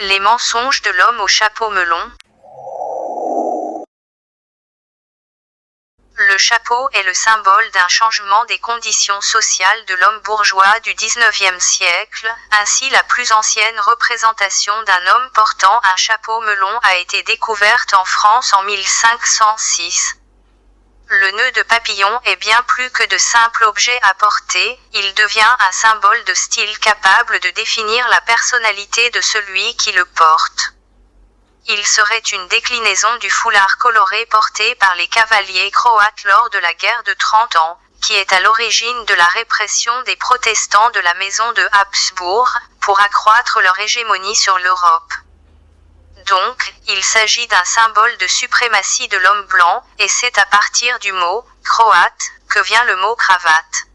Les mensonges de l'homme au chapeau melon. Le chapeau est le symbole d'un changement des conditions sociales de l'homme bourgeois du XIXe siècle. Ainsi, la plus ancienne représentation d'un homme portant un chapeau melon a été découverte en France en 1506. Le nœud de papillon est bien plus que de simples objets à porter, il devient un symbole de style capable de définir la personnalité de celui qui le porte. Il serait une déclinaison du foulard coloré porté par les cavaliers croates lors de la guerre de 30 ans, qui est à l'origine de la répression des protestants de la maison de Habsbourg, pour accroître leur hégémonie sur l'Europe. Donc, il s'agit d'un symbole de suprématie de l'homme blanc, et c'est à partir du mot « croate » que vient le mot « cravate ».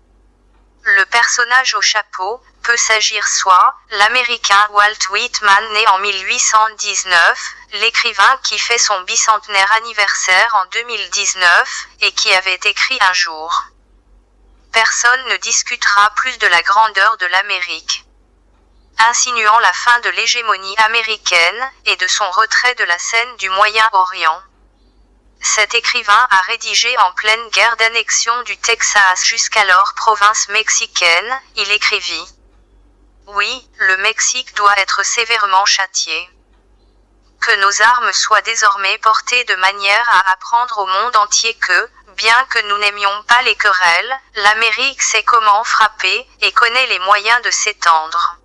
Le personnage au chapeau peut s'agir soit l'américain Walt Whitman né en 1819, l'écrivain qui fait son bicentenaire anniversaire en 2019, et qui avait écrit un jour. Personne ne discutera plus de la grandeur de l'Amérique, insinuant la fin de l'hégémonie américaine, et de son retrait de la scène du Moyen-Orient. Cet écrivain a rédigé en pleine guerre d'annexion du Texas jusqu'alors province mexicaine, il écrivit « Oui, le Mexique doit être sévèrement châtié. Que nos armes soient désormais portées de manière à apprendre au monde entier que, bien que nous n'aimions pas les querelles, l'Amérique sait comment frapper, et connaît les moyens de s'étendre. »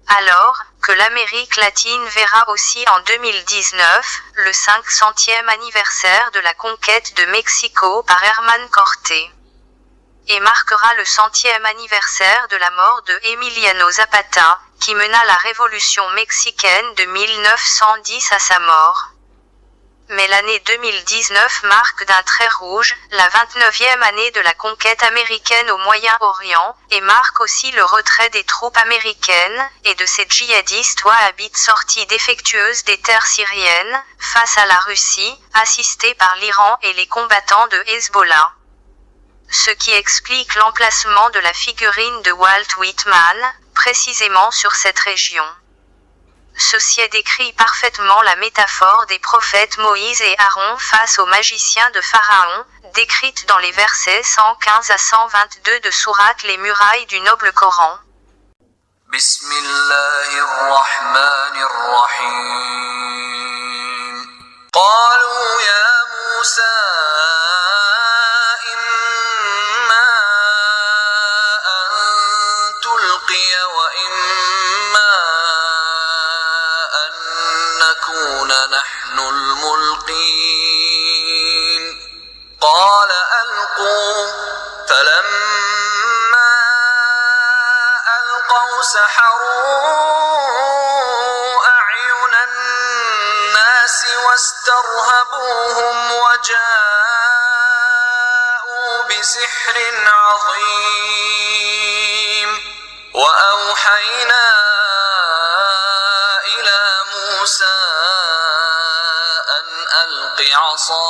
Alors, que l'Amérique latine verra aussi en 2019, le 500e anniversaire de la conquête de Mexico par Hernán Cortés. Et marquera le 100e anniversaire de la mort de Emiliano Zapata, qui mena la révolution mexicaine de 1910 à sa mort. Mais l'année 2019 marque d'un trait rouge, la 29e année de la conquête américaine au Moyen-Orient, et marque aussi le retrait des troupes américaines, et de ces djihadistes wahhabites sortis défectueuses des terres syriennes, face à la Russie, assistée par l'Iran et les combattants de Hezbollah. Ce qui explique l'emplacement de la figurine de Walt Whitman, précisément sur cette région. Ceci décrit parfaitement la métaphore des prophètes Moïse et Aaron face aux magiciens de Pharaon, décrite dans les versets 115 à 122 de sourate Les Murailles du Noble Coran. Bismillahirrahmanirrahim. Qalu ya Musa imma an tulqiya wa imma نكون نحن الملقين قال ألقوا فلما ألقوا سحروا أعين الناس واسترهبوهم وجاءوا بسحر عظيم وأوحينا أن ألق عصاك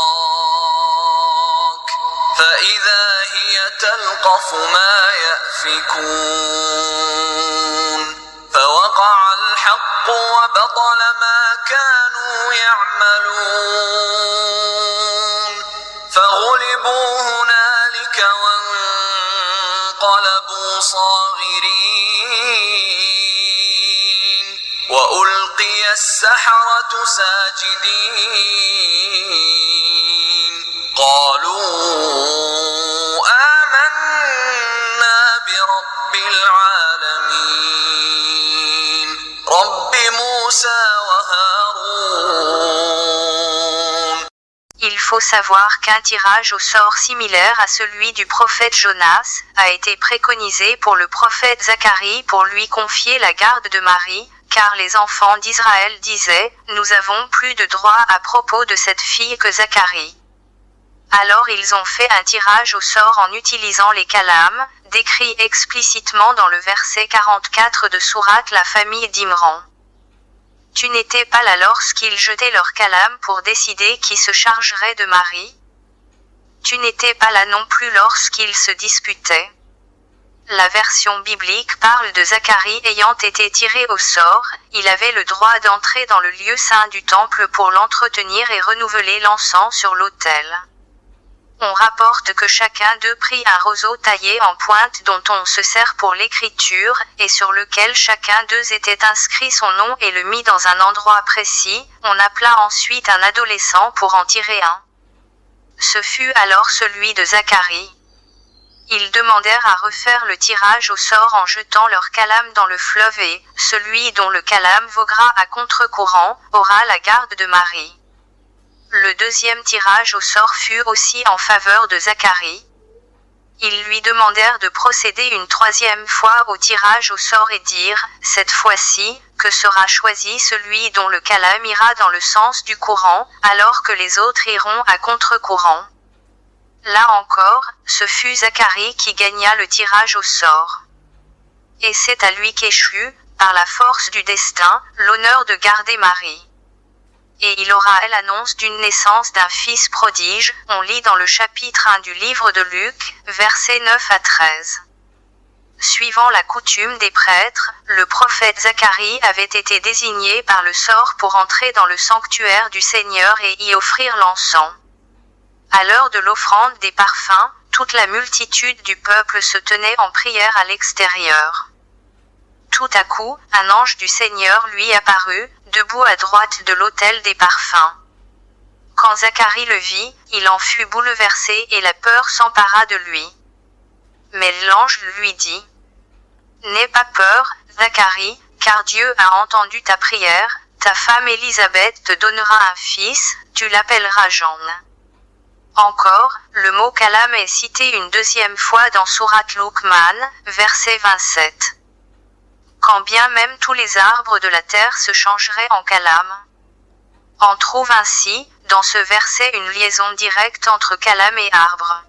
فإذا هي تلقف ما يأفكون فوقع الحق وبطل ما كانوا يعملون فغلبوا هنالك وانقلبوا صاغرين وألقي السحرة ساجدين قالوا آمنا برب العالمين رب موسى وهارون. Il faut savoir qu'un tirage au sort similaire à celui du prophète Jonas a été préconisé pour le prophète Zacharie pour lui confier la garde de Marie, car les enfants d'Israël disaient « Nous avons plus de droit à propos de cette fille que Zacharie ». Alors ils ont fait un tirage au sort en utilisant les kalames, décrits explicitement dans le verset 44 de sourate La famille d'Imran. Tu n'étais pas là lorsqu'ils jetaient leurs kalames pour décider qui se chargerait de Marie? Tu n'étais pas là non plus lorsqu'ils se disputaient. La version biblique parle de Zacharie ayant été tiré au sort, il avait le droit d'entrer dans le lieu saint du temple pour l'entretenir et renouveler l'encens sur l'autel. On rapporte que chacun d'eux prit un roseau taillé en pointe dont on se sert pour l'écriture, et sur lequel chacun d'eux était inscrit son nom et le mit dans un endroit précis. On appela ensuite un adolescent pour en tirer un. Ce fut alors celui de Zacharie. Ils demandèrent à refaire le tirage au sort en jetant leur calame dans le fleuve et, celui dont le calame voguera à contre-courant, aura la garde de Marie. Le deuxième tirage au sort fut aussi en faveur de Zacharie. Ils lui demandèrent de procéder une troisième fois au tirage au sort et dire, cette fois-ci, que sera choisi celui dont le calame ira dans le sens du courant, alors que les autres iront à contre-courant. Là encore, ce fut Zacharie qui gagna le tirage au sort. Et c'est à lui qu'échut, par la force du destin, l'honneur de garder Marie. Et il aura l'annonce d'une naissance d'un fils prodige, on lit dans le chapitre 1 du livre de Luc, versets 9 à 13. Suivant la coutume des prêtres, le prophète Zacharie avait été désigné par le sort pour entrer dans le sanctuaire du Seigneur et y offrir l'encens. À l'heure de l'offrande des parfums, toute la multitude du peuple se tenait en prière à l'extérieur. Tout à coup, un ange du Seigneur lui apparut, debout à droite de l'autel des parfums. Quand Zacharie le vit, il en fut bouleversé et la peur s'empara de lui. Mais l'ange lui dit, « N'aie pas peur, Zacharie, car Dieu a entendu ta prière, ta femme Élisabeth te donnera un fils, tu l'appelleras Jean. » Encore, le mot calame est cité une deuxième fois dans Sourate Luqman, verset 27. Quand bien même tous les arbres de la terre se changeraient en calame. On trouve ainsi, dans ce verset une liaison directe entre calame et arbre.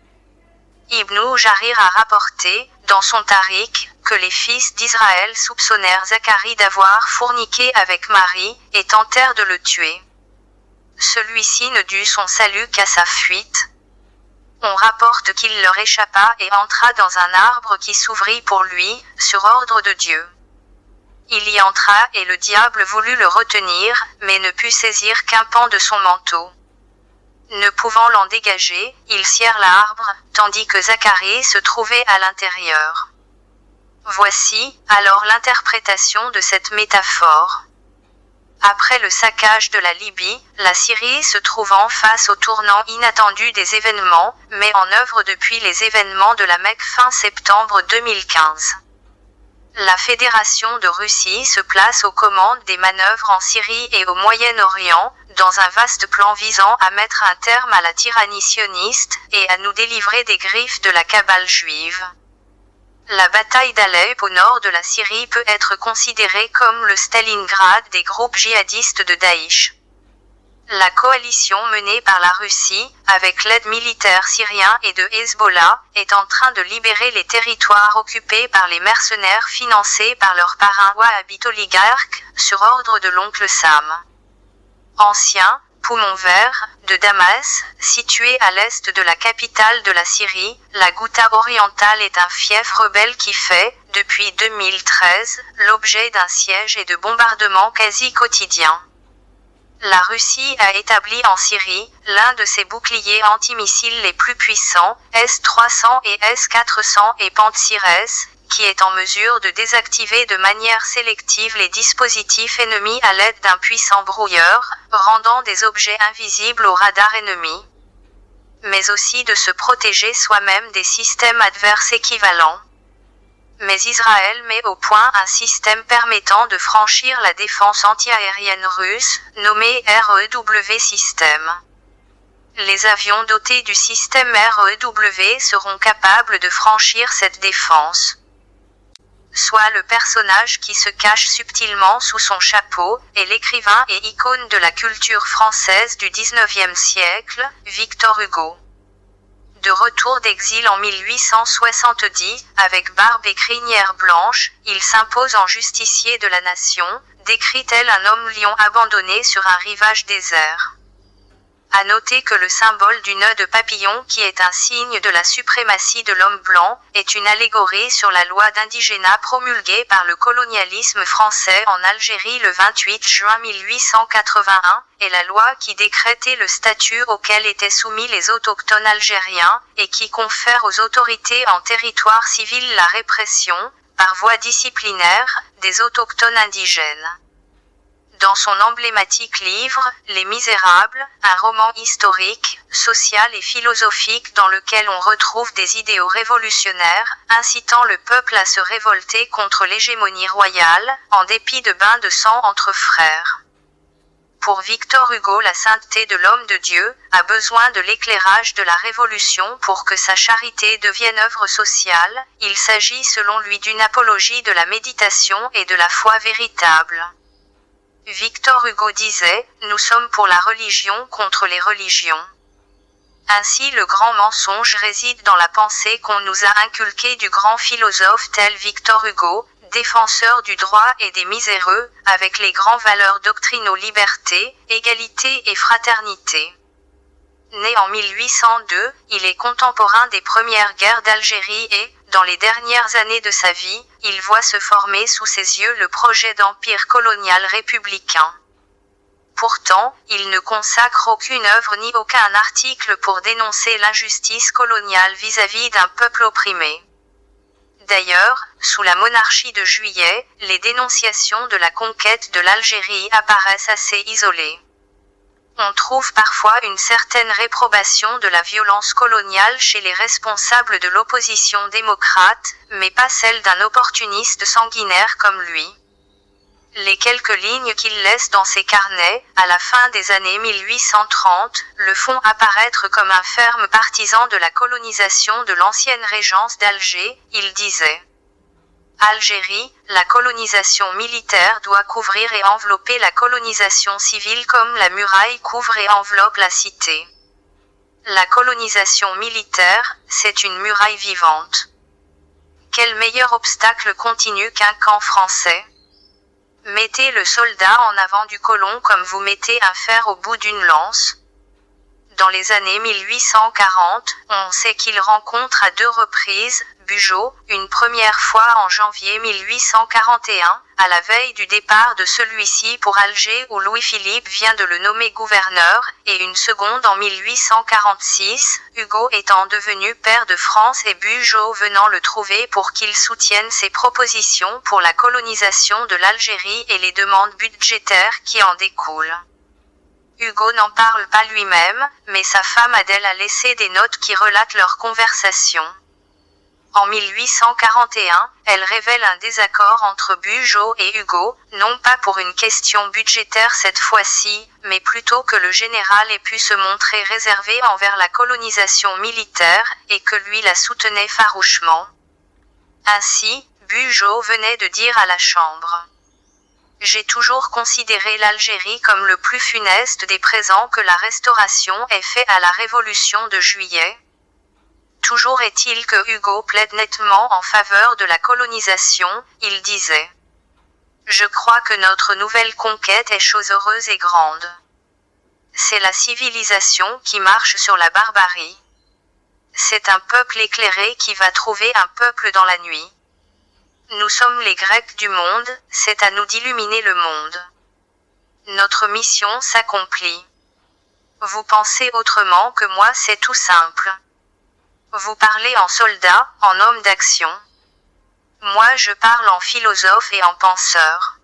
Ibn Jarir a rapporté, dans son Tariq, que les fils d'Israël soupçonnèrent Zacharie d'avoir fourniqué avec Marie, et tentèrent de le tuer. Celui-ci ne dut son salut qu'à sa fuite. On rapporte qu'il leur échappa et entra dans un arbre qui s'ouvrit pour lui, sur ordre de Dieu. Il y entra et le diable voulut le retenir, mais ne put saisir qu'un pan de son manteau. Ne pouvant l'en dégager, ils scièrent l'arbre, tandis que Zacharie se trouvait à l'intérieur. Voici, alors l'interprétation de cette métaphore. Après le saccage de la Libye, la Syrie se trouvant face au tournant inattendu des événements, met en œuvre depuis les événements de la Mecque fin septembre 2015. La Fédération de Russie se place aux commandes des manœuvres en Syrie et au Moyen-Orient, dans un vaste plan visant à mettre un terme à la tyrannie sioniste, et à nous délivrer des griffes de la cabale juive. La bataille d'Alep au nord de la Syrie peut être considérée comme le Stalingrad des groupes djihadistes de Daesh. La coalition menée par la Russie, avec l'aide militaire syrien et de Hezbollah, est en train de libérer les territoires occupés par les mercenaires financés par leurs parrains wahhabites oligarques, sur ordre de l'oncle Sam. Ancien poumon vert, de Damas, situé à l'est de la capitale de la Syrie, la Ghouta orientale est un fief rebelle qui fait, depuis 2013, l'objet d'un siège et de bombardements quasi quotidiens. La Russie a établi en Syrie, l'un de ses boucliers antimissiles les plus puissants, S-300 et S-400 et Pantsir-S, qui est en mesure de désactiver de manière sélective les dispositifs ennemis à l'aide d'un puissant brouilleur, rendant des objets invisibles au radar ennemi. Mais aussi de se protéger soi-même des systèmes adverses équivalents. Mais Israël met au point un système permettant de franchir la défense antiaérienne russe, nommé REW System. Les avions dotés du système REW seront capables de franchir cette défense. Soit le personnage qui se cache subtilement sous son chapeau, est l'écrivain et icône de la culture française du XIXe siècle, Victor Hugo. De retour d'exil en 1870, avec barbe et crinière blanche, il s'impose en justicier de la nation, décrit tel un homme lion abandonné sur un rivage désert. À noter que le symbole du nœud de papillon, qui est un signe de la suprématie de l'homme blanc, est une allégorie sur la loi d'indigénat promulguée par le colonialisme français en Algérie le 28 juin 1881, et la loi qui décrétait le statut auquel étaient soumis les autochtones algériens, et qui confère aux autorités en territoire civil la répression, par voie disciplinaire, des autochtones indigènes. Dans son emblématique livre, Les Misérables, un roman historique, social et philosophique dans lequel on retrouve des idéaux révolutionnaires, incitant le peuple à se révolter contre l'hégémonie royale, en dépit de bains de sang entre frères. Pour Victor Hugo, la sainteté de l'homme de Dieu a besoin de l'éclairage de la Révolution pour que sa charité devienne œuvre sociale. Il s'agit selon lui d'une apologie de la méditation et de la foi véritable. Victor Hugo disait « Nous sommes pour la religion contre les religions ». Ainsi le grand mensonge réside dans la pensée qu'on nous a inculquée du grand philosophe tel Victor Hugo, défenseur du droit et des miséreux, avec les grands valeurs doctrinaux liberté, égalité et fraternité. Né en 1802, il est contemporain des premières guerres d'Algérie et, dans les dernières années de sa vie, il voit se former sous ses yeux le projet d'empire colonial républicain. Pourtant, il ne consacre aucune œuvre ni aucun article pour dénoncer l'injustice coloniale vis-à-vis d'un peuple opprimé. D'ailleurs, sous la monarchie de Juillet, les dénonciations de la conquête de l'Algérie apparaissent assez isolées. On trouve parfois une certaine réprobation de la violence coloniale chez les responsables de l'opposition démocrate, mais pas celle d'un opportuniste sanguinaire comme lui. Les quelques lignes qu'il laisse dans ses carnets, à la fin des années 1830, le font apparaître comme un ferme partisan de la colonisation de l'ancienne régence d'Alger. Il disait: Algérie, la colonisation militaire doit couvrir et envelopper la colonisation civile comme la muraille couvre et enveloppe la cité. La colonisation militaire, c'est une muraille vivante. Quel meilleur obstacle continu qu'un camp français? Mettez le soldat en avant du colon comme vous mettez un fer au bout d'une lance. Dans les années 1840, on sait qu'il rencontre à 2 reprises Bugeaud, une première fois en janvier 1841, à la veille du départ de celui-ci pour Alger où Louis-Philippe vient de le nommer gouverneur, et une seconde en 1846, Hugo étant devenu pair de France et Bugeaud venant le trouver pour qu'il soutienne ses propositions pour la colonisation de l'Algérie et les demandes budgétaires qui en découlent. Hugo n'en parle pas lui-même, mais sa femme Adèle a laissé des notes qui relatent leur conversation. En 1841, elle révèle un désaccord entre Bugeaud et Hugo, non pas pour une question budgétaire cette fois-ci, mais plutôt que le général ait pu se montrer réservé envers la colonisation militaire, et que lui la soutenait farouchement. Ainsi, Bugeaud venait de dire à la Chambre: J'ai toujours considéré l'Algérie comme le plus funeste des présents que la Restauration ait fait à la Révolution de Juillet. Toujours est-il que Hugo plaide nettement en faveur de la colonisation. Il disait: Je crois que notre nouvelle conquête est chose heureuse et grande. C'est la civilisation qui marche sur la barbarie. C'est un peuple éclairé qui va trouver un peuple dans la nuit. Nous sommes les Grecs du monde, c'est à nous d'illuminer le monde. Notre mission s'accomplit. Vous pensez autrement que moi, c'est tout simple. Vous parlez en soldat, en homme d'action. Moi je parle en philosophe et en penseur.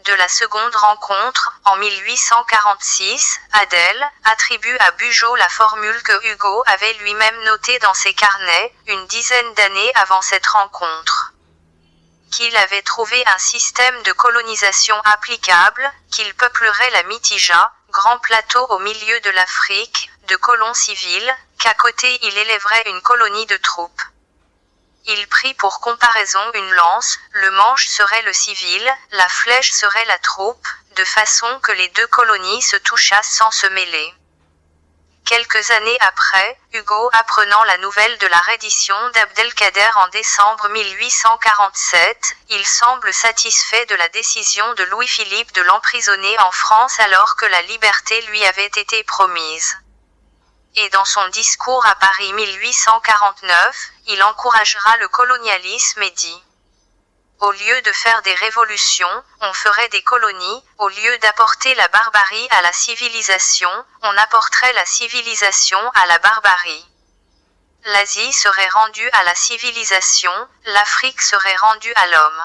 De la seconde rencontre, en 1846, Adèle attribue à Bugeaud la formule que Hugo avait lui-même notée dans ses carnets, une dizaine d'années avant cette rencontre. Qu'il avait trouvé un système de colonisation applicable, qu'il peuplerait la Mitija, grand plateau au milieu de l'Afrique, de colons civils, qu'à côté il élèverait une colonie de troupes. Il prit pour comparaison une lance, le manche serait le civil, la flèche serait la troupe, de façon que les 2 colonies se touchassent sans se mêler. Quelques années après, Hugo apprenant la nouvelle de la reddition d'Abdelkader en décembre 1847, il semble satisfait de la décision de Louis-Philippe de l'emprisonner en France alors que la liberté lui avait été promise. Et dans son discours à Paris 1849, il encouragera le colonialisme et dit: au lieu de faire des révolutions, on ferait des colonies, au lieu d'apporter la barbarie à la civilisation, on apporterait la civilisation à la barbarie. L'Asie serait rendue à la civilisation, l'Afrique serait rendue à l'homme.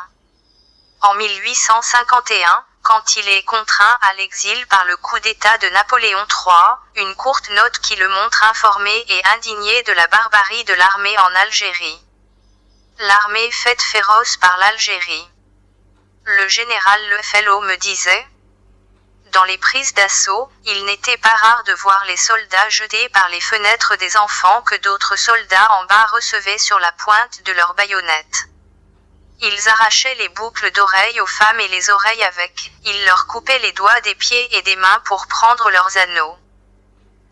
En 1851, quand il est contraint à l'exil par le coup d'État de Napoléon III, une courte note qui le montre informé et indigné de la barbarie de l'armée en Algérie. L'armée faite féroce par l'Algérie. Le général Le Fellow me disait: dans les prises d'assaut, il n'était pas rare de voir les soldats jeter par les fenêtres des enfants que d'autres soldats en bas recevaient sur la pointe de leurs baïonnettes. Ils arrachaient les boucles d'oreilles aux femmes et les oreilles avec, ils leur coupaient les doigts des pieds et des mains pour prendre leurs anneaux.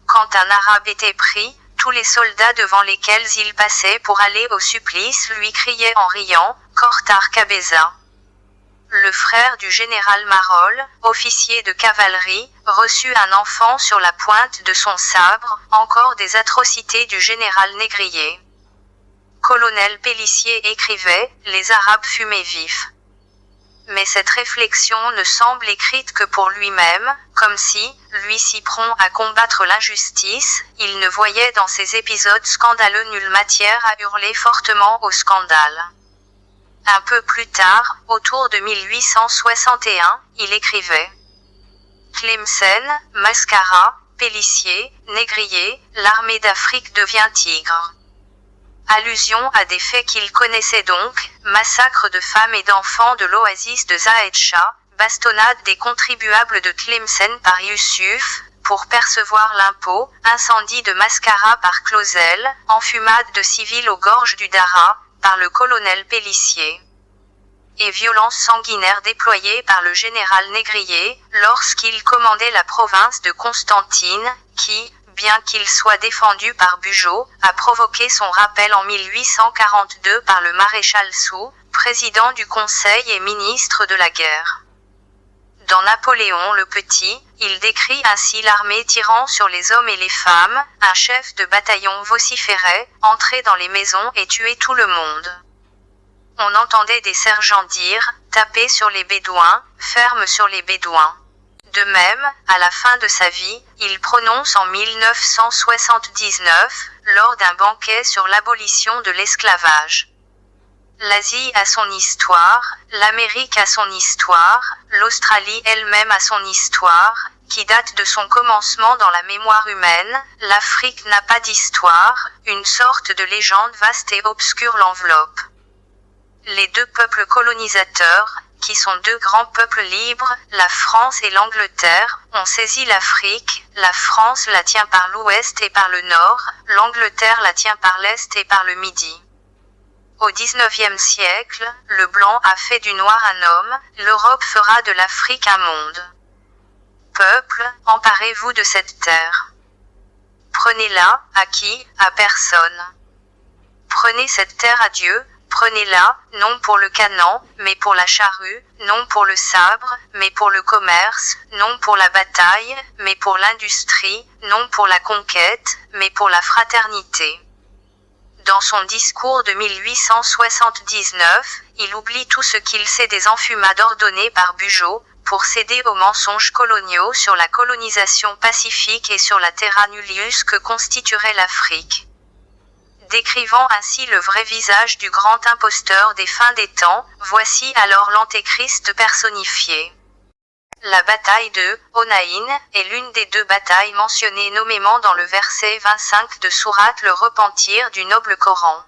Quand un arabe était pris, tous les soldats devant lesquels il passait pour aller au supplice lui criaient en riant: Cortar Cabeza. Le frère du général Marolles, officier de cavalerie, reçut un enfant sur la pointe de son sabre, encore des atrocités du général négrier. Colonel Pélissier écrivait: les Arabes fumaient vifs. Mais cette réflexion ne semble écrite que pour lui-même, comme si, lui si prompt à combattre l'injustice, il ne voyait dans ces épisodes scandaleux nulle matière à hurler fortement au scandale. Un peu plus tard, autour de 1861, il écrivait: Tlemcen, Mascara, Pélissier, Négrier, l'armée d'Afrique devient tigre. Allusion à des faits qu'il connaissait donc: massacre de femmes et d'enfants de l'oasis de Zahetcha, bastonnade des contribuables de Tlemcen par Youssouf, pour percevoir l'impôt, incendie de Mascara par Clausel, enfumade de civils aux gorges du Dara, par le colonel Pélissier. Et violences sanguinaires déployées par le général Négrier, lorsqu'il commandait la province de Constantine, qui, bien qu'il soit défendu par Bugeaud, a provoqué son rappel en 1842 par le maréchal Soult, président du Conseil et ministre de la guerre. Dans Napoléon le Petit, il décrit ainsi l'armée tirant sur les hommes et les femmes: un chef de bataillon vociférait, entrer dans les maisons et tuer tout le monde. On entendait des sergents dire: taper sur les Bédouins, ferme sur les Bédouins. De même, à la fin de sa vie, il prononce en 1979, lors d'un banquet sur l'abolition de l'esclavage: l'Asie a son histoire, l'Amérique a son histoire, l'Australie elle-même a son histoire, qui date de son commencement dans la mémoire humaine, l'Afrique n'a pas d'histoire, une sorte de légende vaste et obscure l'enveloppe. Les deux peuples colonisateurs, qui sont deux grands peuples libres, la France et l'Angleterre, ont saisi l'Afrique, la France la tient par l'ouest et par le nord, l'Angleterre la tient par l'est et par le midi. Au XIXe siècle, le blanc a fait du noir un homme, l'Europe fera de l'Afrique un monde. Peuple, emparez-vous de cette terre. Prenez-la, à qui? À personne. Prenez cette terre à Dieu, prenez-la, non pour le canon, mais pour la charrue, non pour le sabre, mais pour le commerce, non pour la bataille, mais pour l'industrie, non pour la conquête, mais pour la fraternité. Dans son discours de 1879, il oublie tout ce qu'il sait des enfumades ordonnées par Bugeaud, pour céder aux mensonges coloniaux sur la colonisation pacifique et sur la terra nullius que constituerait l'Afrique. Décrivant ainsi le vrai visage du grand imposteur des fins des temps, voici alors l'antéchrist personnifié. La bataille de Onaïn est l'une des deux batailles mentionnées nommément dans le verset 25 de Sourate le repentir du noble Coran.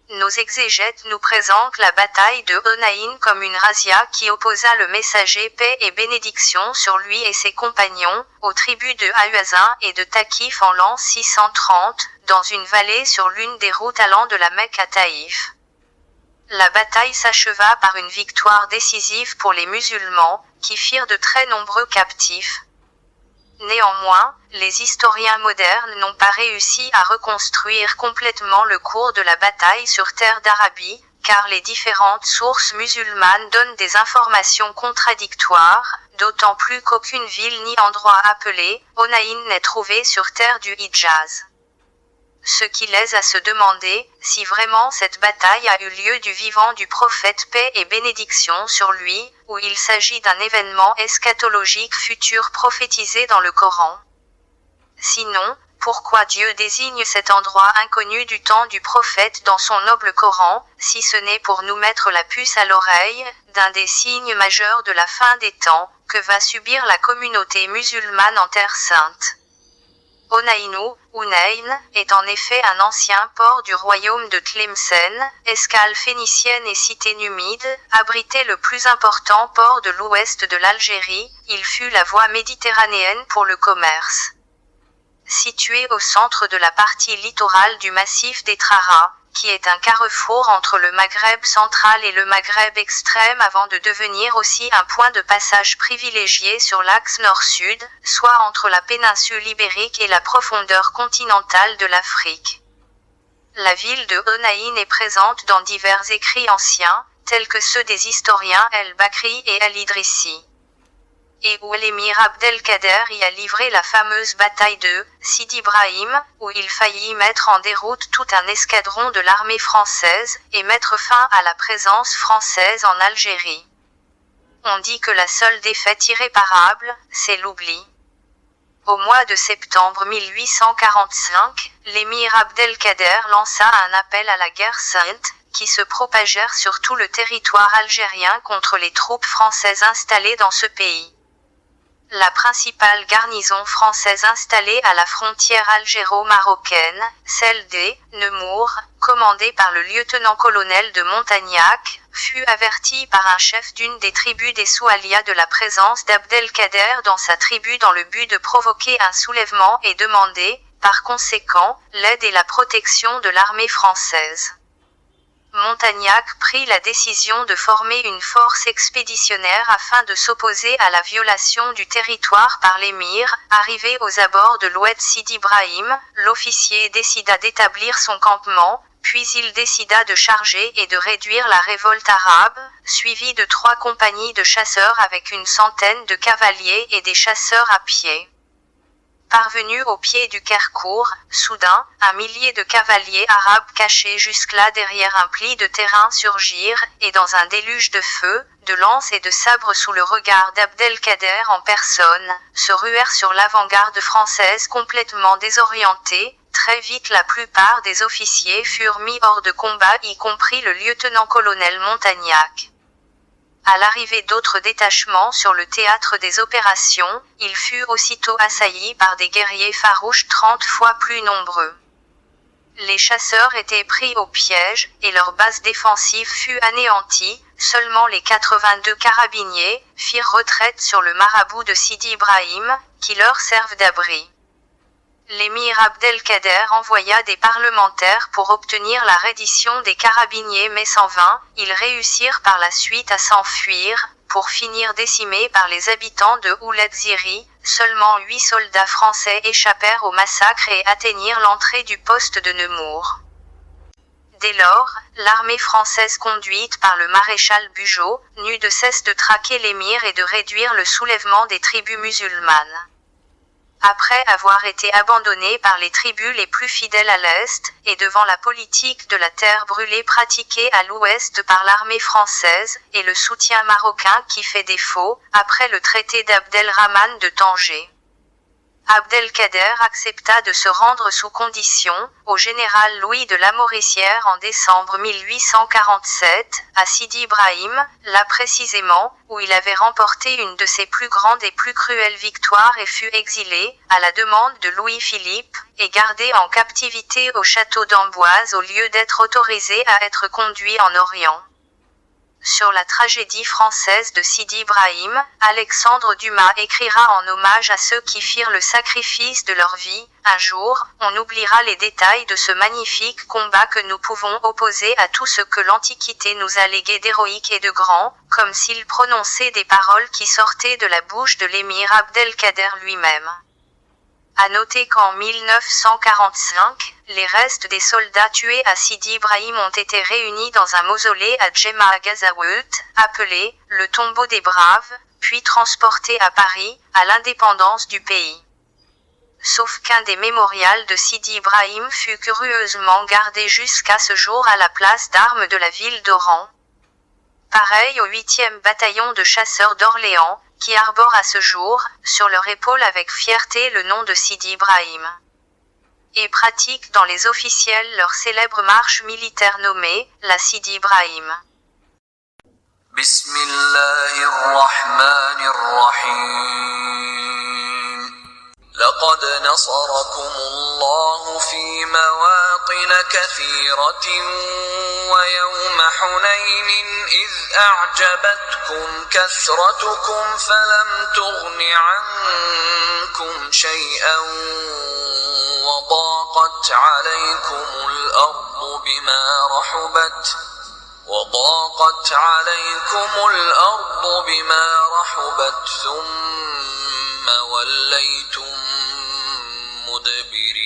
Nos exégètes nous présentent la bataille de Onaïn comme une razzia qui opposa le messager paix et bénédiction sur lui et ses compagnons, aux tribus de Hawazin et de Thaqif en l'an 630, dans une vallée sur l'une des routes allant de la Mecque à Taïf. La bataille s'acheva par une victoire décisive pour les musulmans, qui firent de très nombreux captifs. Néanmoins, les historiens modernes n'ont pas réussi à reconstruire complètement le cours de la bataille sur terre d'Arabie, car les différentes sources musulmanes donnent des informations contradictoires, d'autant plus qu'aucune ville ni endroit appelé Hunayn n'est trouvé sur terre du Hijaz. Ce qui laisse à se demander si vraiment cette bataille a eu lieu du vivant du prophète paix et bénédiction sur lui, ou il s'agit d'un événement eschatologique futur prophétisé dans le Coran. Sinon, pourquoi Dieu désigne cet endroit inconnu du temps du prophète dans son noble Coran, si ce n'est pour nous mettre la puce à l'oreille, d'un des signes majeurs de la fin des temps, que va subir la communauté musulmane en Terre Sainte. Hunayn, est en effet un ancien port du royaume de Tlemcen, escale phénicienne et cité numide, abritait le plus important port de l'ouest de l'Algérie, il fut la voie méditerranéenne pour le commerce. Situé au centre de la partie littorale du massif des Trara, qui est un carrefour entre le Maghreb central et le Maghreb extrême avant de devenir aussi un point de passage privilégié sur l'axe nord-sud, soit entre la péninsule ibérique et la profondeur continentale de l'Afrique. La ville de Hunayn est présente dans divers écrits anciens, tels que ceux des historiens El-Bakri et El-Idrissi. Et où l'émir Abdelkader y a livré la fameuse bataille de Sidi Ibrahim, où il faillit mettre en déroute tout un escadron de l'armée française, et mettre fin à la présence française en Algérie. On dit que la seule défaite irréparable, c'est l'oubli. Au mois de septembre 1845, l'émir Abdelkader lança un appel à la guerre sainte, qui se propagèrent sur tout le territoire algérien contre les troupes françaises installées dans ce pays. La principale garnison française installée à la frontière algéro-marocaine, celle des Nemours, commandée par le lieutenant-colonel de Montagnac, fut avertie par un chef d'une des tribus des Soualia de la présence d'Abdelkader dans sa tribu dans le but de provoquer un soulèvement et demander, par conséquent, l'aide et la protection de l'armée française. Montagnac prit la décision de former une force expéditionnaire afin de s'opposer à la violation du territoire par l'émir. Arrivé aux abords de l'oued Sidi Ibrahim, l'officier décida d'établir son campement, puis il décida de charger et de réduire la révolte arabe, suivi de 3 compagnies de chasseurs avec une centaine de cavaliers et des chasseurs à pied. Parvenus au pied du Kerkour, soudain, un millier de cavaliers arabes cachés jusque-là derrière un pli de terrain surgirent, et dans un déluge de feu, de lances et de sabres sous le regard d'Abdelkader en personne, se ruèrent sur l'avant-garde française complètement désorientée. Très vite la plupart des officiers furent mis hors de combat, y compris le lieutenant-colonel Montagnac. À l'arrivée d'autres détachements sur le théâtre des opérations, il fut aussitôt assailli par des guerriers farouches 30 fois plus nombreux. Les chasseurs étaient pris au piège, et leur base défensive fut anéantie, seulement les 82 carabiniers firent retraite sur le marabout de Sidi Ibrahim, qui leur servent d'abri. L'émir Abdelkader envoya des parlementaires pour obtenir la reddition des carabiniers, mais sans vain, ils réussirent par la suite à s'enfuir, pour finir décimés par les habitants de Ouled Ziri. Seulement 8 soldats français échappèrent au massacre et atteignirent l'entrée du poste de Nemours. Dès lors, l'armée française conduite par le maréchal Bugeaud, n'eut de cesse de traquer l'émir et de réduire le soulèvement des tribus musulmanes. Après avoir été abandonné par les tribus les plus fidèles à l'Est, et devant la politique de la terre brûlée pratiquée à l'Ouest par l'armée française, et le soutien marocain qui fait défaut, après le traité d'Abdelrahman de Tanger, Abdelkader accepta de se rendre sous condition, au général Louis de Lamoricière en décembre 1847, à Sidi Ibrahim, là précisément, où il avait remporté une de ses plus grandes et plus cruelles victoires et fut exilé, à la demande de Louis-Philippe, et gardé en captivité au château d'Amboise au lieu d'être autorisé à être conduit en Orient. Sur la tragédie française de Sidi Ibrahim, Alexandre Dumas écrira en hommage à ceux qui firent le sacrifice de leur vie. Un jour, on oubliera les détails de ce magnifique combat que nous pouvons opposer à tout ce que l'Antiquité nous a légué d'héroïque et de grand, comme s'il prononçait des paroles qui sortaient de la bouche de l'émir Abdelkader lui-même. À noter qu'en 1945, les restes des soldats tués à Sidi Ibrahim ont été réunis dans un mausolée à Djemma Ghazawut, appelé « le tombeau des braves », puis transportés à Paris, à l'indépendance du pays. Sauf qu'un des mémorials de Sidi Ibrahim fut curieusement gardé jusqu'à ce jour à la place d'armes de la ville d'Oran. Pareil au 8e bataillon de chasseurs d'Orléans, qui arbore à ce jour, sur leur épaule avec fierté le nom de Sidi Ibrahim. Et pratiquent dans les officiels leur célèbre marche militaire nommée, la Sidi Ibrahim. Bismillahirrahmanirrahim. لقد نصركم الله في مواطن كثيرة ويوم حنين إذ أعجبتكم كثرتكم فلم تغن عنكم شيئا وضاقت عليكم الأرض بما رحبت ثم وليتم مدبرين.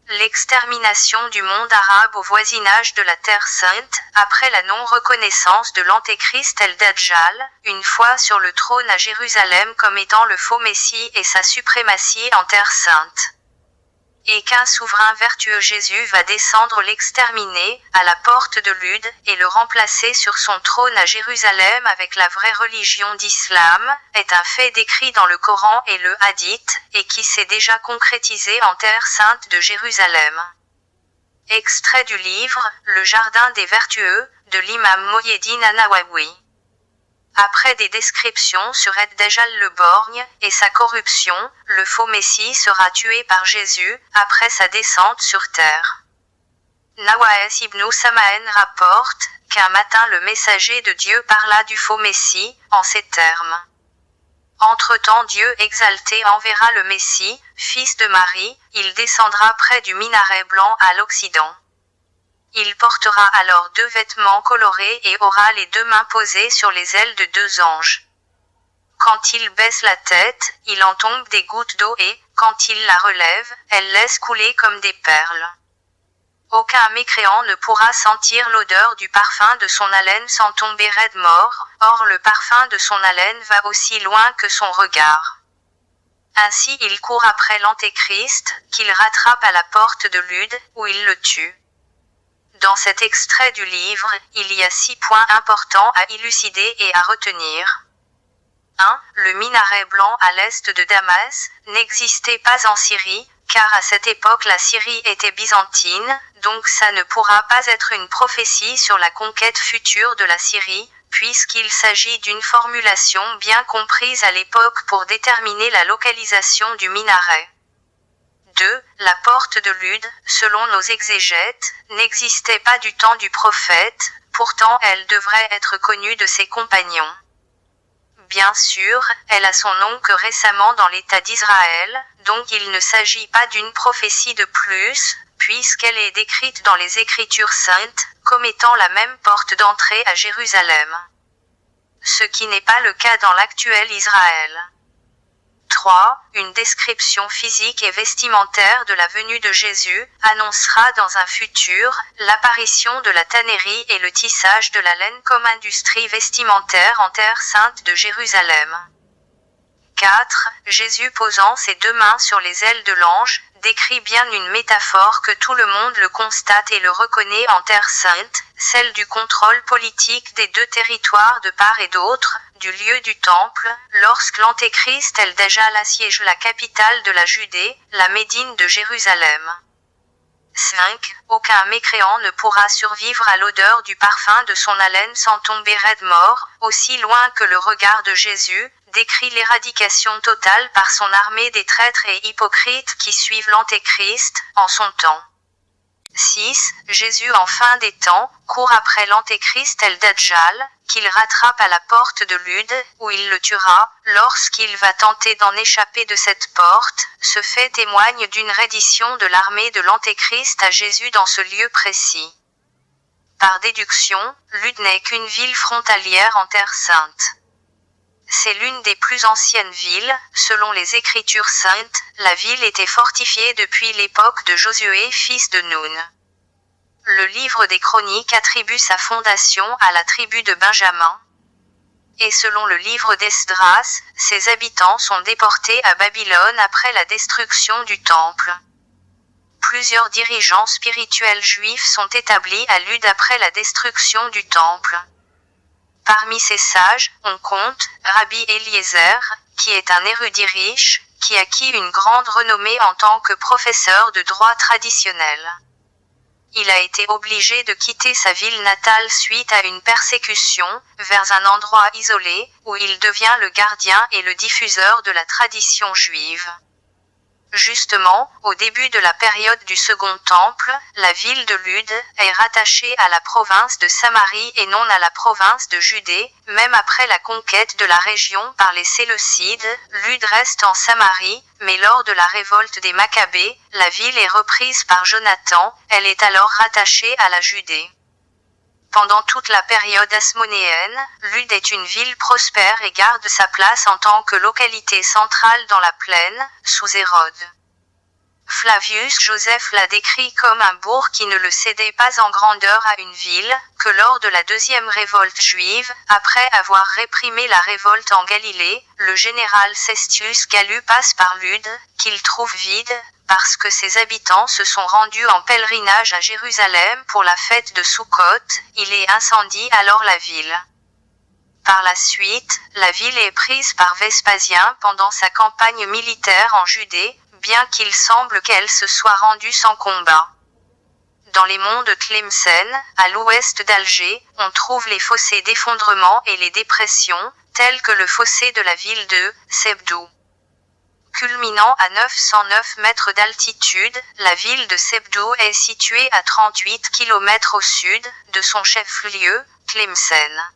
L'extermination du monde arabe au voisinage de la Terre Sainte, après la non-reconnaissance de l'Antéchrist el-Dajjal, une fois sur le trône à Jérusalem comme étant le faux Messie et sa suprématie en Terre Sainte. Et qu'un souverain vertueux Jésus va descendre l'exterminer, à la porte de Lude, et le remplacer sur son trône à Jérusalem avec la vraie religion d'Islam, est un fait décrit dans le Coran et le Hadith, et qui s'est déjà concrétisé en Terre Sainte de Jérusalem. Extrait du livre, Le Jardin des Vertueux, de l'imam Mohyéddin An-Nawawi. Après des descriptions sur Ed-Dajjal le borgne, et sa corruption, le faux Messie sera tué par Jésus, après sa descente sur terre. Nawaes ibn Sama'en rapporte, qu'un matin le messager de Dieu parla du faux Messie, en ces termes. Entre-temps Dieu exalté enverra le Messie, fils de Marie, il descendra près du minaret blanc à l'Occident. Il portera alors 2 vêtements colorés et aura les 2 mains posées sur les ailes de 2 anges. Quand il baisse la tête, il en tombe des gouttes d'eau et, quand il la relève, elle laisse couler comme des perles. Aucun mécréant ne pourra sentir l'odeur du parfum de son haleine sans tomber raide mort, or le parfum de son haleine va aussi loin que son regard. Ainsi il court après l'Antéchrist, qu'il rattrape à la porte de Lude, où il le tue. Dans cet extrait du livre, il y a 6 points importants à élucider et à retenir. 1. Le minaret blanc à l'est de Damas n'existait pas en Syrie, car à cette époque la Syrie était byzantine, donc ça ne pourra pas être une prophétie sur la conquête future de la Syrie, puisqu'il s'agit d'une formulation bien comprise à l'époque pour déterminer la localisation du minaret. 2. La porte de Lude, selon nos exégètes, n'existait pas du temps du prophète, pourtant elle devrait être connue de ses compagnons. Bien sûr, elle a son nom que récemment dans l'État d'Israël, donc il ne s'agit pas d'une prophétie de plus, puisqu'elle est décrite dans les Écritures saintes, comme étant la même porte d'entrée à Jérusalem. Ce qui n'est pas le cas dans l'actuel Israël. 3. Une description physique et vestimentaire de la venue de Jésus annoncera dans un futur l'apparition de la tannerie et le tissage de la laine comme industrie vestimentaire en terre sainte de Jérusalem. 4. Jésus posant ses 2 mains sur les ailes de l'ange décrit bien une métaphore que tout le monde le constate et le reconnaît en terre sainte, celle du contrôle politique des 2 territoires de part et d'autre, du lieu du temple, lorsque l'Antéchrist el-Dajjal assiège la capitale de la Judée, la Médine de Jérusalem. 5. Aucun mécréant ne pourra survivre à l'odeur du parfum de son haleine sans tomber raide mort, aussi loin que le regard de Jésus, décrit l'éradication totale par son armée des traîtres et hypocrites qui suivent l'Antéchrist, en son temps. 6. Jésus en fin des temps, court après l'Antéchrist el-Dajjal, qu'il rattrape à la porte de Lude, où il le tuera, lorsqu'il va tenter d'en échapper de cette porte, ce fait témoigne d'une reddition de l'armée de l'Antéchrist à Jésus dans ce lieu précis. Par déduction, Lude n'est qu'une ville frontalière en terre sainte. c'est l'une des plus anciennes villes. Selon les Écritures saintes, la ville était fortifiée depuis l'époque de Josué fils de Nun. Le livre des Chroniques attribue sa fondation à la tribu de Benjamin. Et selon le livre d'Esdras, ses habitants sont déportés à Babylone après la destruction du temple. Plusieurs dirigeants spirituels juifs sont établis à Lude après la destruction du temple. Parmi ces sages, on compte Rabbi Eliezer, qui est un érudit riche, qui acquit une grande renommée en tant que professeur de droit traditionnel. Il a été obligé de quitter sa ville natale suite à une persécution, vers un endroit isolé, où il devient le gardien et le diffuseur de la tradition juive. Justement, au début de la période du Second Temple, la ville de Lude est rattachée à la province de Samarie et non à la province de Judée. Même après la conquête de la région par les Séleucides, Lude reste en Samarie, mais lors de la révolte des Maccabées, la ville est reprise par Jonathan, elle est alors rattachée à la Judée. Pendant toute la période hasmonéenne, Lude est une ville prospère et garde sa place en tant que localité centrale dans la plaine, sous Hérode. Flavius Joseph l'a décrit comme un bourg qui ne le cédait pas en grandeur à une ville, que lors de la deuxième révolte juive, après avoir réprimé la révolte en Galilée, le général Cestius Gallus passe par Lude, qu'il trouve vide, parce que ses habitants se sont rendus en pèlerinage à Jérusalem pour la fête de Sukkot, il est incendie alors la ville. Par la suite, la ville est prise par Vespasien pendant sa campagne militaire en Judée, bien qu'il semble qu'elle se soit rendue sans combat. Dans les monts de Tlemcen, à l'ouest d'Alger, on trouve les fossés d'effondrement et les dépressions, tels que le fossé de la ville de Sebdou. Culminant à 909 mètres d'altitude, la ville de Sebdou est située à 38 km au sud de son chef-lieu, Tlemcen.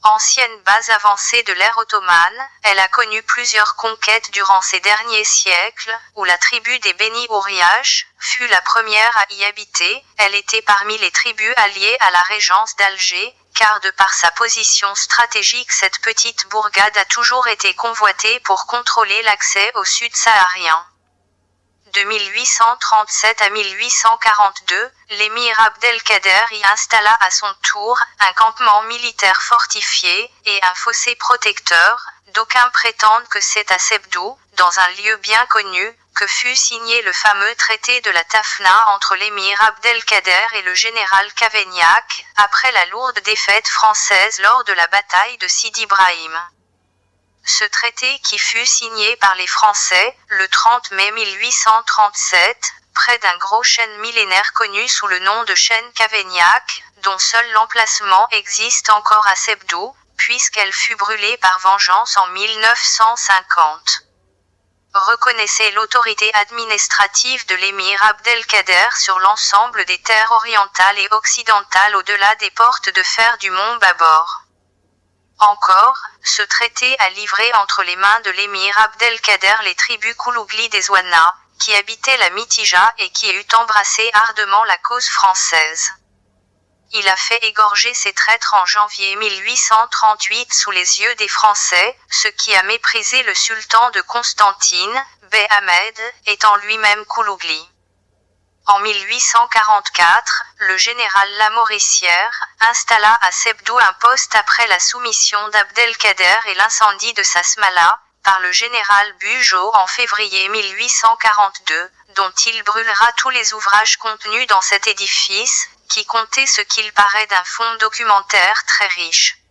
Ancienne base avancée de l'ère ottomane, elle a connu plusieurs conquêtes durant ces derniers siècles, où la tribu des Beni Ouriash fut la première à y habiter. Elle était parmi les tribus alliées à la régence d'Alger, car de par sa position stratégique cette petite bourgade a toujours été convoitée pour contrôler l'accès au sud saharien. De 1837 à 1842, l'émir Abdelkader y installa à son tour un campement militaire fortifié et un fossé protecteur. D'aucuns prétendent que c'est à Sebdou, dans un lieu bien connu, que fut signé le fameux traité de la Tafna entre l'émir Abdelkader et le général Cavaignac, après la lourde défaite française lors de la bataille de Sidi Ibrahim. Ce traité qui fut signé par les Français, le 30 mai 1837, près d'un gros chêne millénaire connu sous le nom de chêne Cavaignac, dont seul l'emplacement existe encore à Sebdou, puisqu'elle fut brûlée par vengeance en 1950. Reconnaissait l'autorité administrative de l'émir Abdelkader sur l'ensemble des terres orientales et occidentales au-delà des portes de fer du mont Babor. Encore, ce traité a livré entre les mains de l'émir Abdelkader les tribus Koulougli des Ouana, qui habitaient la Mitija et qui eut embrassé ardemment la cause française. Il a fait égorger ces traîtres en janvier 1838 sous les yeux des Français, ce qui a méprisé le sultan de Constantine, Bey Ahmed, étant lui-même Koulougli. En 1844, le général Lamoricière installa à Sebdou un poste après la soumission d'Abdelkader et l'incendie de Sasmala, par le général Bugeaud en février 1842, dont il brûlera tous les ouvrages contenus dans cet édifice, qui comptait ce qu'il paraît d'un fonds documentaire très riche.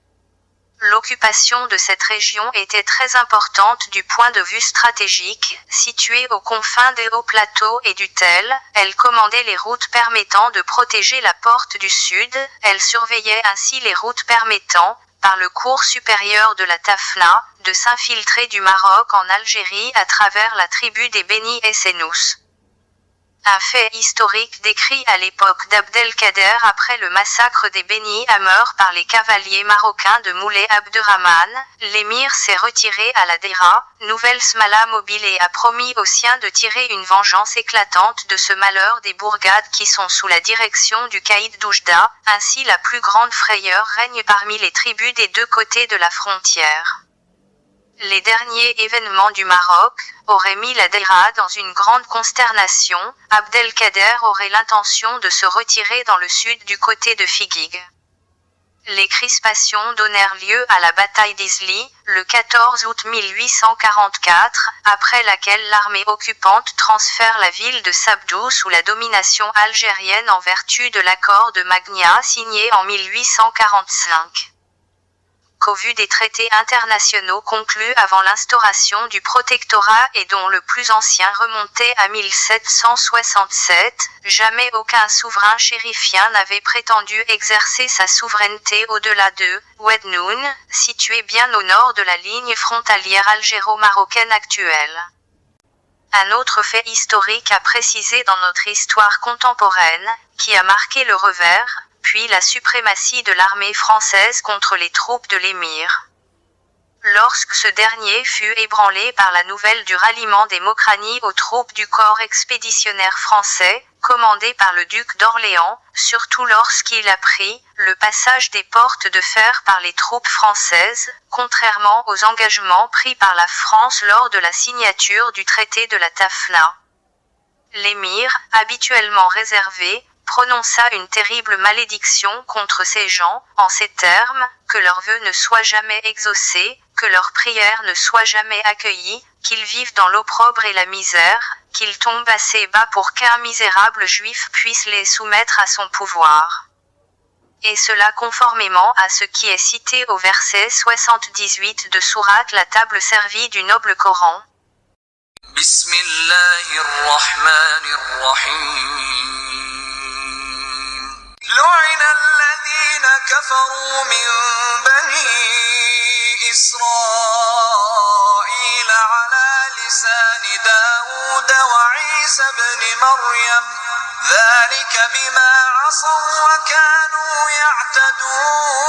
L'occupation de cette région était très importante du point de vue stratégique. Située aux confins des hauts plateaux et du Tel, elle commandait les routes permettant de protéger la porte du sud, elle surveillait ainsi les routes permettant, par le cours supérieur de la Tafna, de s'infiltrer du Maroc en Algérie à travers la tribu des Beni Essenous. Un fait historique décrit à l'époque d'Abdelkader après le massacre des Beni Amr par les cavaliers marocains de Moulay Abderrahman, l'émir s'est retiré à la Dera, nouvelle Smala mobile et a promis aux siens de tirer une vengeance éclatante de ce malheur des bourgades qui sont sous la direction du caïd d'Oujda, ainsi la plus grande frayeur règne parmi les tribus des deux côtés de la frontière. Les derniers événements du Maroc auraient mis la Daïra dans une grande consternation. Abdelkader aurait l'intention de se retirer dans le sud du côté de Figuig. Les crispations donnèrent lieu à la bataille d'Isli, le 14 août 1844, après laquelle l'armée occupante transfère la ville de Sabdou sous la domination algérienne en vertu de l'accord de Magna signé en 1845. Qu'au vu des traités internationaux conclus avant l'instauration du protectorat et dont le plus ancien remontait à 1767, jamais aucun souverain chérifien n'avait prétendu exercer sa souveraineté au-delà de Oued-Noun, situé bien au nord de la ligne frontalière algéro-marocaine actuelle. Un autre fait historique à préciser dans notre histoire contemporaine, qui a marqué le revers, puis la suprématie de l'armée française contre les troupes de l'émir. Lorsque ce dernier fut ébranlé par la nouvelle du ralliement des Mokrani aux troupes du corps expéditionnaire français, commandé par le duc d'Orléans, surtout lorsqu'il apprit le passage des portes de fer par les troupes françaises, contrairement aux engagements pris par la France lors de la signature du traité de la Tafna. L'émir, habituellement réservé, prononça une terrible malédiction contre ces gens, en ces termes, que leurs vœux ne soient jamais exaucés, que leurs prières ne soient jamais accueillies, qu'ils vivent dans l'opprobre et la misère, qu'ils tombent assez bas pour qu'un misérable juif puisse les soumettre à son pouvoir. Et cela conformément à ce qui est cité au verset 78 de sourate La table servie du noble Coran. Bismillahirrahmanirrahim. لعن الذين كفروا من بني إسرائيل على لسان داود وعيسى بن مريم ذلك بما عصوا وكانوا يعتدون.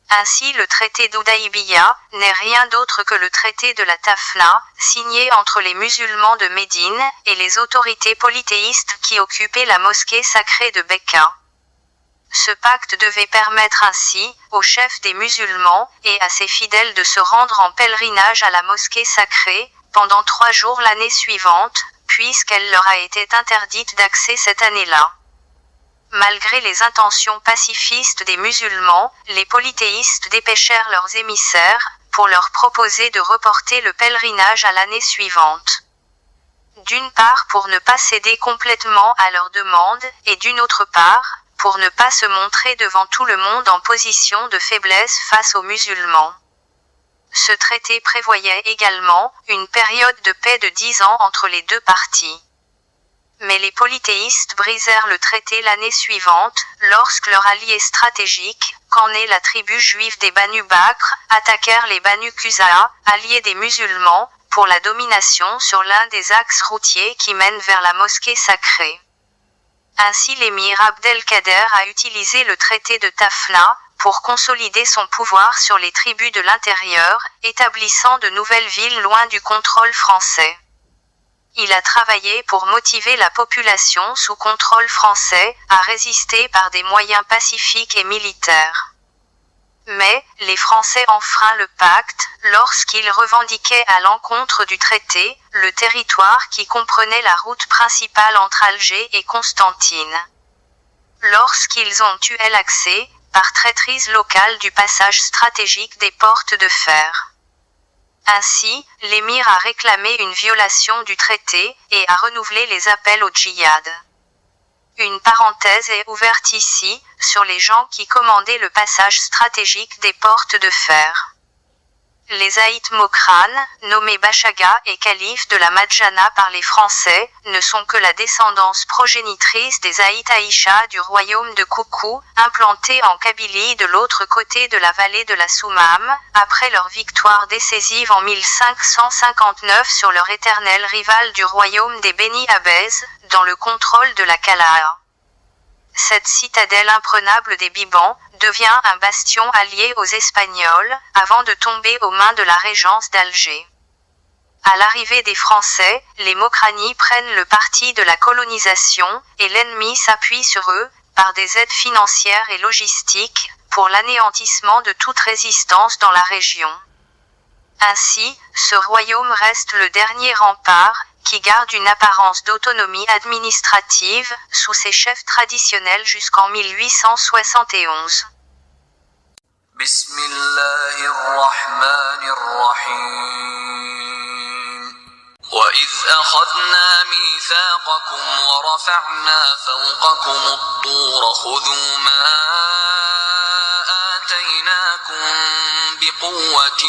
Ainsi le traité d'Oudaïbiya n'est rien d'autre que le traité de la Tafna, signé entre les musulmans de Médine et les autorités polythéistes qui occupaient la mosquée sacrée de Mecca. Ce pacte devait permettre ainsi, aux chefs des musulmans et à ses fidèles de se rendre en pèlerinage à la mosquée sacrée, pendant 3 jours l'année suivante, puisqu'elle leur a été interdite d'accès cette année-là. Malgré les intentions pacifistes des musulmans, les polythéistes dépêchèrent leurs émissaires, pour leur proposer de reporter le pèlerinage à l'année suivante. D'une part pour ne pas céder complètement à leurs demandes, et d'une autre part, pour ne pas se montrer devant tout le monde en position de faiblesse face aux musulmans. Ce traité prévoyait également une période de paix de 10 ans entre les deux parties. Mais les polythéistes brisèrent le traité l'année suivante, lorsque leur allié stratégique, qu'en est la tribu juive des Banu Bakr, attaquèrent les Banu Quza'a, alliés des musulmans, pour la domination sur l'un des axes routiers qui mènent vers la mosquée sacrée. Ainsi l'émir Abdelkader a utilisé le traité de Tafna, pour consolider son pouvoir sur les tribus de l'intérieur, établissant de nouvelles villes loin du contrôle français. Il a travaillé pour motiver la population sous contrôle français à résister par des moyens pacifiques et militaires. Mais, les Français enfreignent le pacte, lorsqu'ils revendiquaient à l'encontre du traité, le territoire qui comprenait la route principale entre Alger et Constantine. Lorsqu'ils ont eu l'accès, par traîtrise locale du passage stratégique des portes de fer. Ainsi, l'émir a réclamé une violation du traité, et a renouvelé les appels au djihad. Une parenthèse est ouverte ici, sur les gens qui commandaient le passage stratégique des portes de fer. Les Aït Mokran, nommés Bachaga et califes de la Madjana par les Français, ne sont que la descendance progénitrice des Aït Aïcha du royaume de Koukou, implantés en Kabylie de l'autre côté de la vallée de la Soumam, après leur victoire décisive en 1559 sur leur éternel rival du royaume des Beni Abbès, dans le contrôle de la Kala'a. Cette citadelle imprenable des Bibans devient un bastion allié aux Espagnols, avant de tomber aux mains de la régence d'Alger. À l'arrivée des Français, les Mokrani prennent le parti de la colonisation, et l'ennemi s'appuie sur eux, par des aides financières et logistiques, pour l'anéantissement de toute résistance dans la région. Ainsi, ce royaume reste le dernier rempart, qui garde une apparence d'autonomie administrative, sous ses chefs traditionnels jusqu'en 1871. بسم الله الرحمن الرحيم وإذ أخذنا ميثاقكم ورفعنا فوقكم الطور خذوا ما آتيناكم بقوة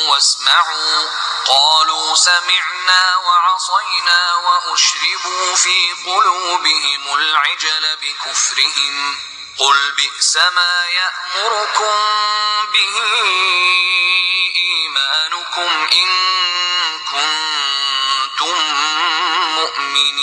واسمعوا قالوا سمعنا وعصينا وأشربوا في قلوبهم العجل بكفرهم قل بئس ما يأمركم به إيمانكم إن كنتم مؤمنين.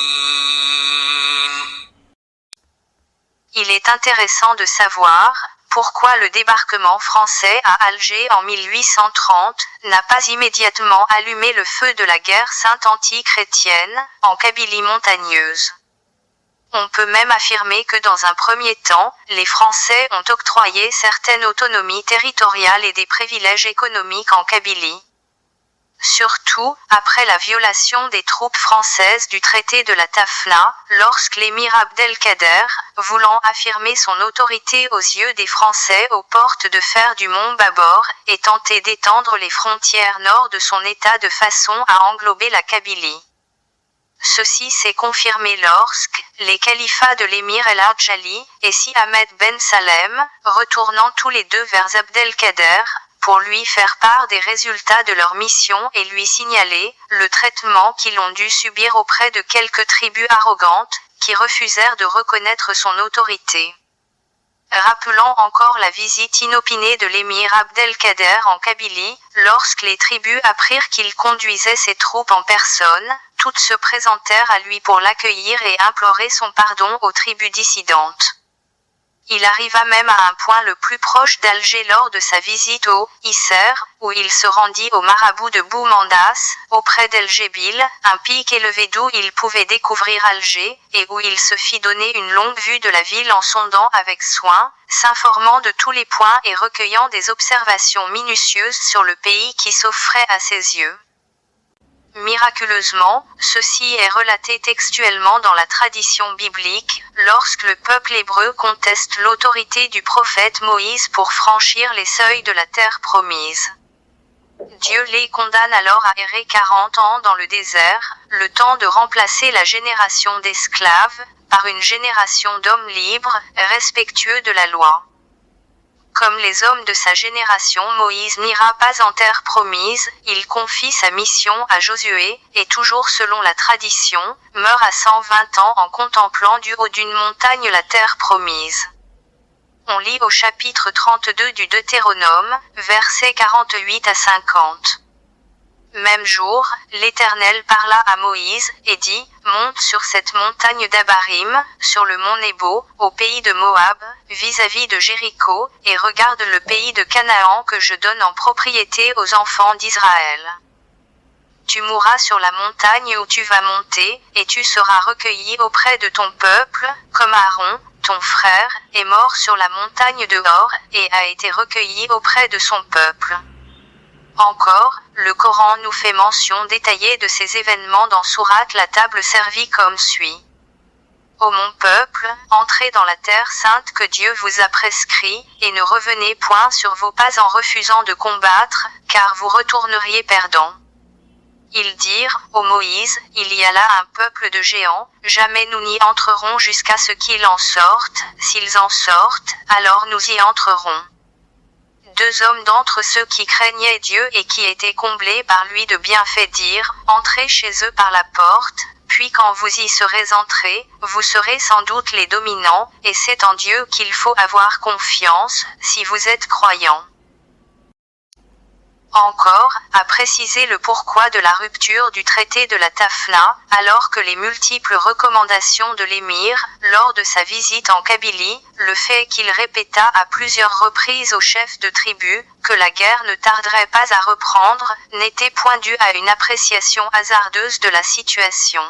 Il est intéressant de savoir pourquoi le débarquement français à Alger en 1830 n'a pas immédiatement allumé le feu de la guerre sainte anti-chrétienne, en Kabylie montagneuse. On peut même affirmer que dans un premier temps, les Français ont octroyé certaines autonomies territoriales et des privilèges économiques en Kabylie. Surtout, après la violation des troupes françaises du traité de la Tafna, lorsque l'émir Abdelkader, voulant affirmer son autorité aux yeux des Français aux portes de fer du mont Babor, est tenté d'étendre les frontières nord de son État de façon à englober la Kabylie. Ceci s'est confirmé lorsque, les califats de l'émir El-Hadj Ali, et Si Ahmed Ben Salem, retournant tous les deux vers Abdelkader, pour lui faire part des résultats de leur mission et lui signaler le traitement qu'ils ont dû subir auprès de quelques tribus arrogantes, qui refusèrent de reconnaître son autorité. Rappelant encore la visite inopinée de l'émir Abdelkader en Kabylie, lorsque les tribus apprirent qu'il conduisait ses troupes en personne, toutes se présentèrent à lui pour l'accueillir et implorer son pardon aux tribus dissidentes. Il arriva même à un point le plus proche d'Alger lors de sa visite au Isser, où il se rendit au marabout de Boumandas, auprès d'El-Gébil, un pic élevé d'où il pouvait découvrir Alger, et où il se fit donner une longue vue de la ville en sondant avec soin, s'informant de tous les points et recueillant des observations minutieuses sur le pays qui s'offrait à ses yeux. Miraculeusement, ceci est relaté textuellement dans la tradition biblique, lorsque le peuple hébreu conteste l'autorité du prophète Moïse pour franchir les seuils de la terre promise. Dieu les condamne alors à errer 40 ans dans le désert, le temps de remplacer la génération d'esclaves, par une génération d'hommes libres, respectueux de la loi. Comme les hommes de sa génération, Moïse n'ira pas en terre promise, il confie sa mission à Josué, et toujours selon la tradition, meurt à 120 ans en contemplant du haut d'une montagne la terre promise. On lit au chapitre 32 du Deutéronome, versets 48 à 50. Même jour, l'Éternel parla à Moïse, et dit, « Monte sur cette montagne d'Abarim, sur le mont Nebo, au pays de Moab, vis-à-vis de Jéricho, et regarde le pays de Canaan que je donne en propriété aux enfants d'Israël. Tu mourras sur la montagne où tu vas monter, et tu seras recueilli auprès de ton peuple, comme Aaron, ton frère, est mort sur la montagne de Hor, et a été recueilli auprès de son peuple. » Encore, le Coran nous fait mention détaillée de ces événements dans Sourate la table servie comme suit. Ô mon peuple, entrez dans la terre sainte que Dieu vous a prescrit, et ne revenez point sur vos pas en refusant de combattre, car vous retourneriez perdants. Ils dirent, ô Moïse, il y a là un peuple de géants, jamais nous n'y entrerons jusqu'à ce qu'ils en sortent, s'ils en sortent, alors nous y entrerons. Deux hommes d'entre ceux qui craignaient Dieu et qui étaient comblés par lui de bienfaits dirent, entrez chez eux par la porte, puis quand vous y serez entrés, vous serez sans doute les dominants, et c'est en Dieu qu'il faut avoir confiance, si vous êtes croyants. Encore, à préciser le pourquoi de la rupture du traité de la Tafna, alors que les multiples recommandations de l'émir, lors de sa visite en Kabylie, le fait qu'il répéta à plusieurs reprises aux chefs de tribu, que la guerre ne tarderait pas à reprendre, n'était point dû à une appréciation hasardeuse de la situation.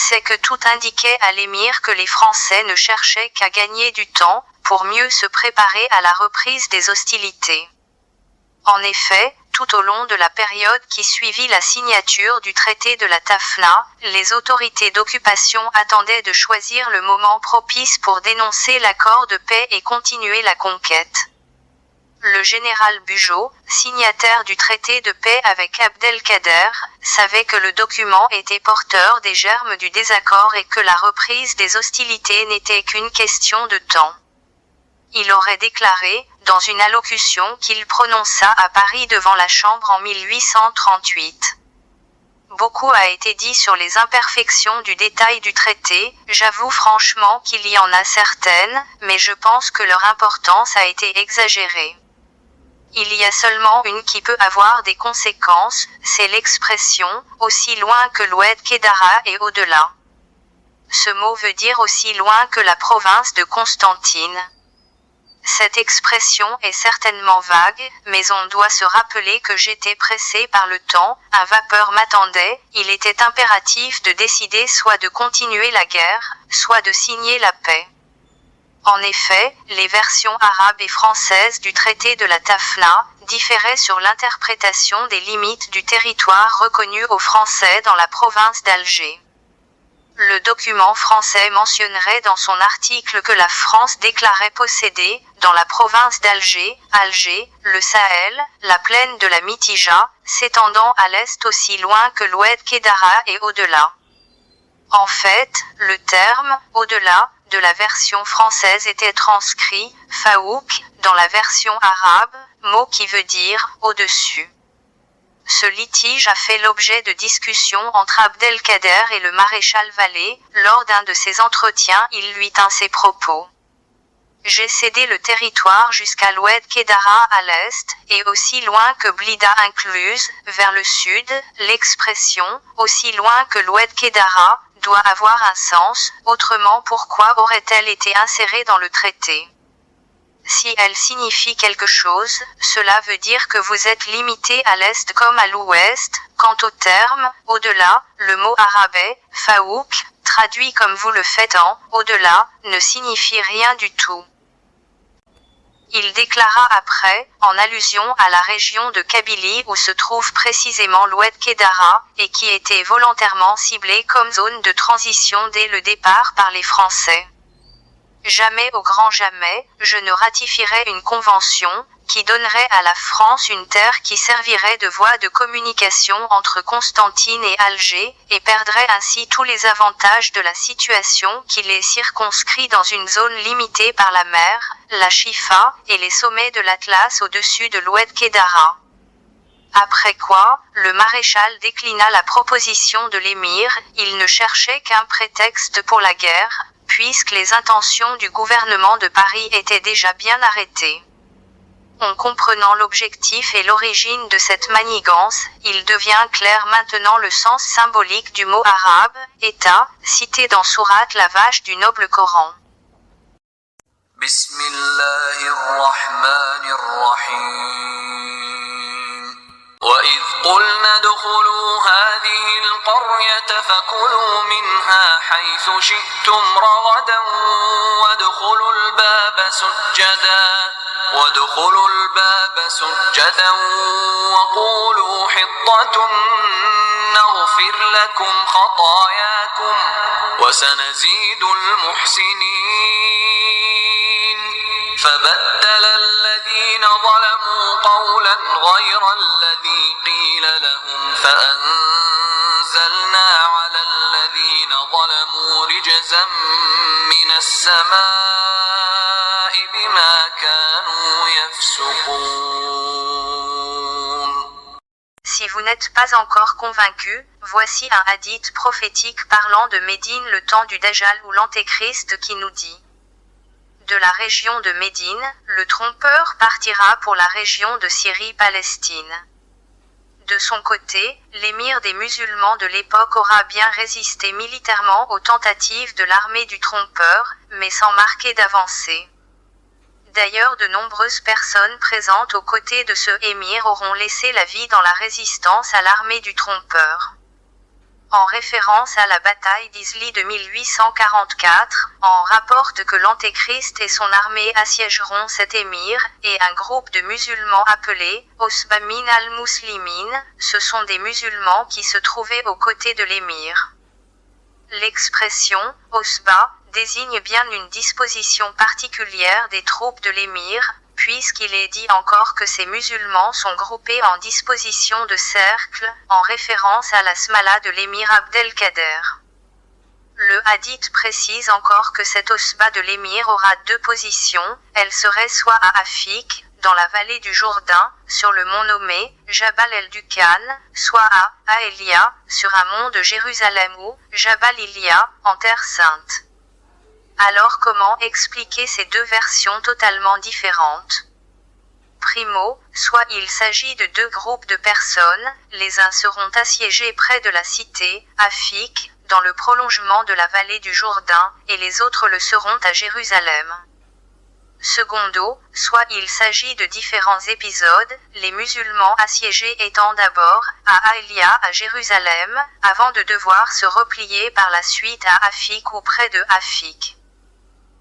c'est que tout indiquait à l'émir que les Français ne cherchaient qu'à gagner du temps, pour mieux se préparer à la reprise des hostilités. En effet, tout au long de la période qui suivit la signature du traité de la Tafna, les autorités d'occupation attendaient de choisir le moment propice pour dénoncer l'accord de paix et continuer la conquête. Le général Bugeaud, signataire du traité de paix avec Abdelkader, savait que le document était porteur des germes du désaccord et que la reprise des hostilités n'était qu'une question de temps. Il aurait déclaré, dans une allocution qu'il prononça à Paris devant la Chambre en 1838. Beaucoup a été dit sur les imperfections du détail du traité, j'avoue franchement qu'il y en a certaines, mais je pense que leur importance a été exagérée. Il y a seulement une qui peut avoir des conséquences, c'est l'expression « aussi loin que l'Oued Kedara et au-delà ». Ce mot veut dire aussi loin que la province de Constantine. Cette expression est certainement vague, mais on doit se rappeler que j'étais pressé par le temps, un vapeur m'attendait, il était impératif de décider soit de continuer la guerre, soit de signer la paix. En effet, les versions arabes et françaises du traité de la Tafna différaient sur l'interprétation des limites du territoire reconnu aux Français dans la province d'Alger. Le document français mentionnerait dans son article que la France déclarait posséder, dans la province d'Alger, Alger, le Sahel, la plaine de la Mitija, s'étendant à l'est aussi loin que l'Oued Kedara et au-delà. En fait, le terme « au-delà » de la version française était transcrit « faouk » dans la version arabe, mot qui veut dire « au-dessus ». Ce litige a fait l'objet de discussions entre Abdelkader et le maréchal Vallée. Lors d'un de ces entretiens, il lui tint ces propos. J'ai cédé le territoire jusqu'à l'Oued Kedara à l'est, et aussi loin que Blida incluse, vers le sud. L'expression « aussi loin que l'Oued Kedara » doit avoir un sens, autrement pourquoi aurait-elle été insérée dans le traité ? Si elle signifie quelque chose, cela veut dire que vous êtes limité à l'est comme à l'ouest. Quant au terme « au-delà », le mot arabais « faouk », traduit comme vous le faites en « au-delà », ne signifie rien du tout. Il déclara après, en allusion à la région de Kabylie où se trouve précisément l'Oued Kedara, et qui était volontairement ciblée comme zone de transition dès le départ par les Français. Jamais au grand jamais, je ne ratifierai une convention, qui donnerait à la France une terre qui servirait de voie de communication entre Constantine et Alger, et perdrait ainsi tous les avantages de la situation qui les circonscrit dans une zone limitée par la mer, la Chifa, et les sommets de l'Atlas au-dessus de l'Oued Kedara. Après quoi, le maréchal déclina la proposition de l'émir, il ne cherchait qu'un prétexte pour la guerre, puisque les intentions du gouvernement de Paris étaient déjà bien arrêtées. En comprenant l'objectif et l'origine de cette manigance, il devient clair maintenant le sens symbolique du mot arabe, État, cité dans sourate la vache du noble Coran. وإذ قلنا ادخلوا هذه القرية فكلوا منها حيث شئتم رغدا وادخلوا الباب سجدا وقولوا حطة نغفر لكم خطاياكم وسنزيد المحسنين فبدل الذين ظلموا قولا غير الذي قيل لهم فأنزلنا على الذين ظلموا رجزا من السماء بما كانوا يفسقون. Si vous n'êtes pas encore convaincus, voici un hadith prophétique parlant de Médine le temps du Dajjal ou l'Antéchrist qui nous dit: de la région de Médine, le trompeur partira pour la région de Syrie-Palestine. De son côté, l'émir des musulmans de l'époque aura bien résisté militairement aux tentatives de l'armée du trompeur, mais sans marquer d'avancée. D'ailleurs, de nombreuses personnes présentes aux côtés de ce émir auront laissé la vie dans la résistance à l'armée du trompeur. en référence à la bataille d'Isli de 1844, en rapporte que l'Antéchrist et son armée assiégeront cet émir, et un groupe de musulmans appelés Osba min al-Muslimin, ce sont des musulmans qui se trouvaient aux côtés de l'émir. L'expression Osba désigne bien une disposition particulière des troupes de l'émir, puisqu'il est dit encore que ces musulmans sont groupés en disposition de cercle, en référence à la smala de l'émir Abdelkader. Le hadith précise encore que cette osba de l'émir aura deux positions, elle serait soit à Afik, dans la vallée du Jourdain, sur le mont nommé Jabal el-Dukan, soit à Elia, sur un mont de Jérusalem ou Jabal Ilia, en terre sainte. Alors comment expliquer ces deux versions totalement différentes? Primo, soit il s'agit de deux groupes de personnes, les uns seront assiégés près de la cité, Afik, dans le prolongement de la vallée du Jourdain, et les autres le seront à Jérusalem. Secondo, soit il s'agit de différents épisodes, les musulmans assiégés étant d'abord à Aïlia à Jérusalem, avant de devoir se replier par la suite à Afik ou près de Afik.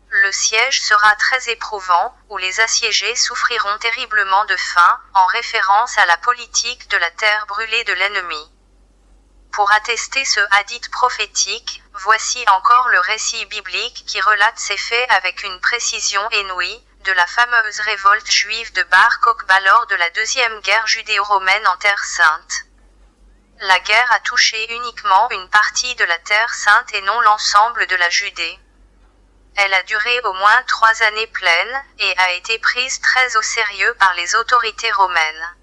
Le siège sera très éprouvant, où les assiégés souffriront terriblement de faim, en référence à la politique de la terre brûlée de l'ennemi. Pour attester ce hadith prophétique, voici encore le récit biblique qui relate ces faits avec une précision inouïe, de la fameuse révolte juive de Bar Kokhba lors de la deuxième guerre judéo-romaine en Terre Sainte. La guerre a touché uniquement une partie de la Terre Sainte et non l'ensemble de la Judée. Elle a duré au moins 3 années pleines, et a été prise très au sérieux par les autorités romaines.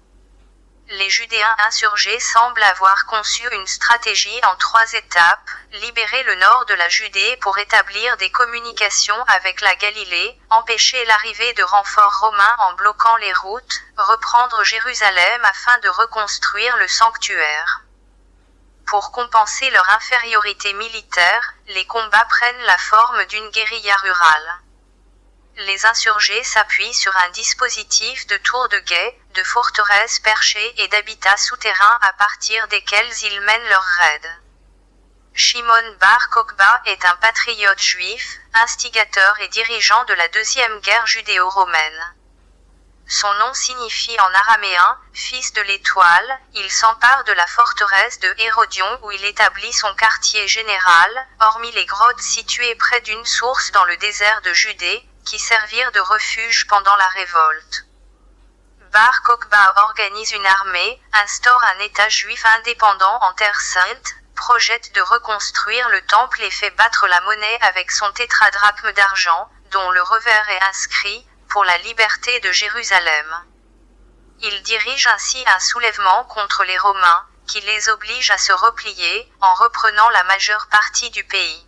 Les Judéens insurgés semblent avoir conçu une stratégie en 3 étapes, libérer le nord de la Judée pour établir des communications avec la Galilée, empêcher l'arrivée de renforts romains en bloquant les routes, reprendre Jérusalem afin de reconstruire le sanctuaire. Pour compenser leur infériorité militaire, les combats prennent la forme d'une guérilla rurale. Les insurgés s'appuient sur un dispositif de tours de guet, de forteresses perchées et d'habitats souterrains à partir desquels ils mènent leurs raids. Shimon Bar Kokhba est un patriote juif, instigateur et dirigeant de la deuxième guerre judéo-romaine. Son nom signifie en araméen « fils de l'étoile », il s'empare de la forteresse de Hérodion où il établit son quartier général, hormis les grottes situées près d'une source dans le désert de Judée, qui servirent de refuge pendant la révolte. Bar Kokhba organise une armée, instaure un État juif indépendant en Terre Sainte, projette de reconstruire le temple et fait battre la monnaie avec son tétradrachme d'argent, dont le revers est inscrit « pour la liberté de Jérusalem ». Il dirige ainsi un soulèvement contre les Romains, qui les oblige à se replier, en reprenant la majeure partie du pays.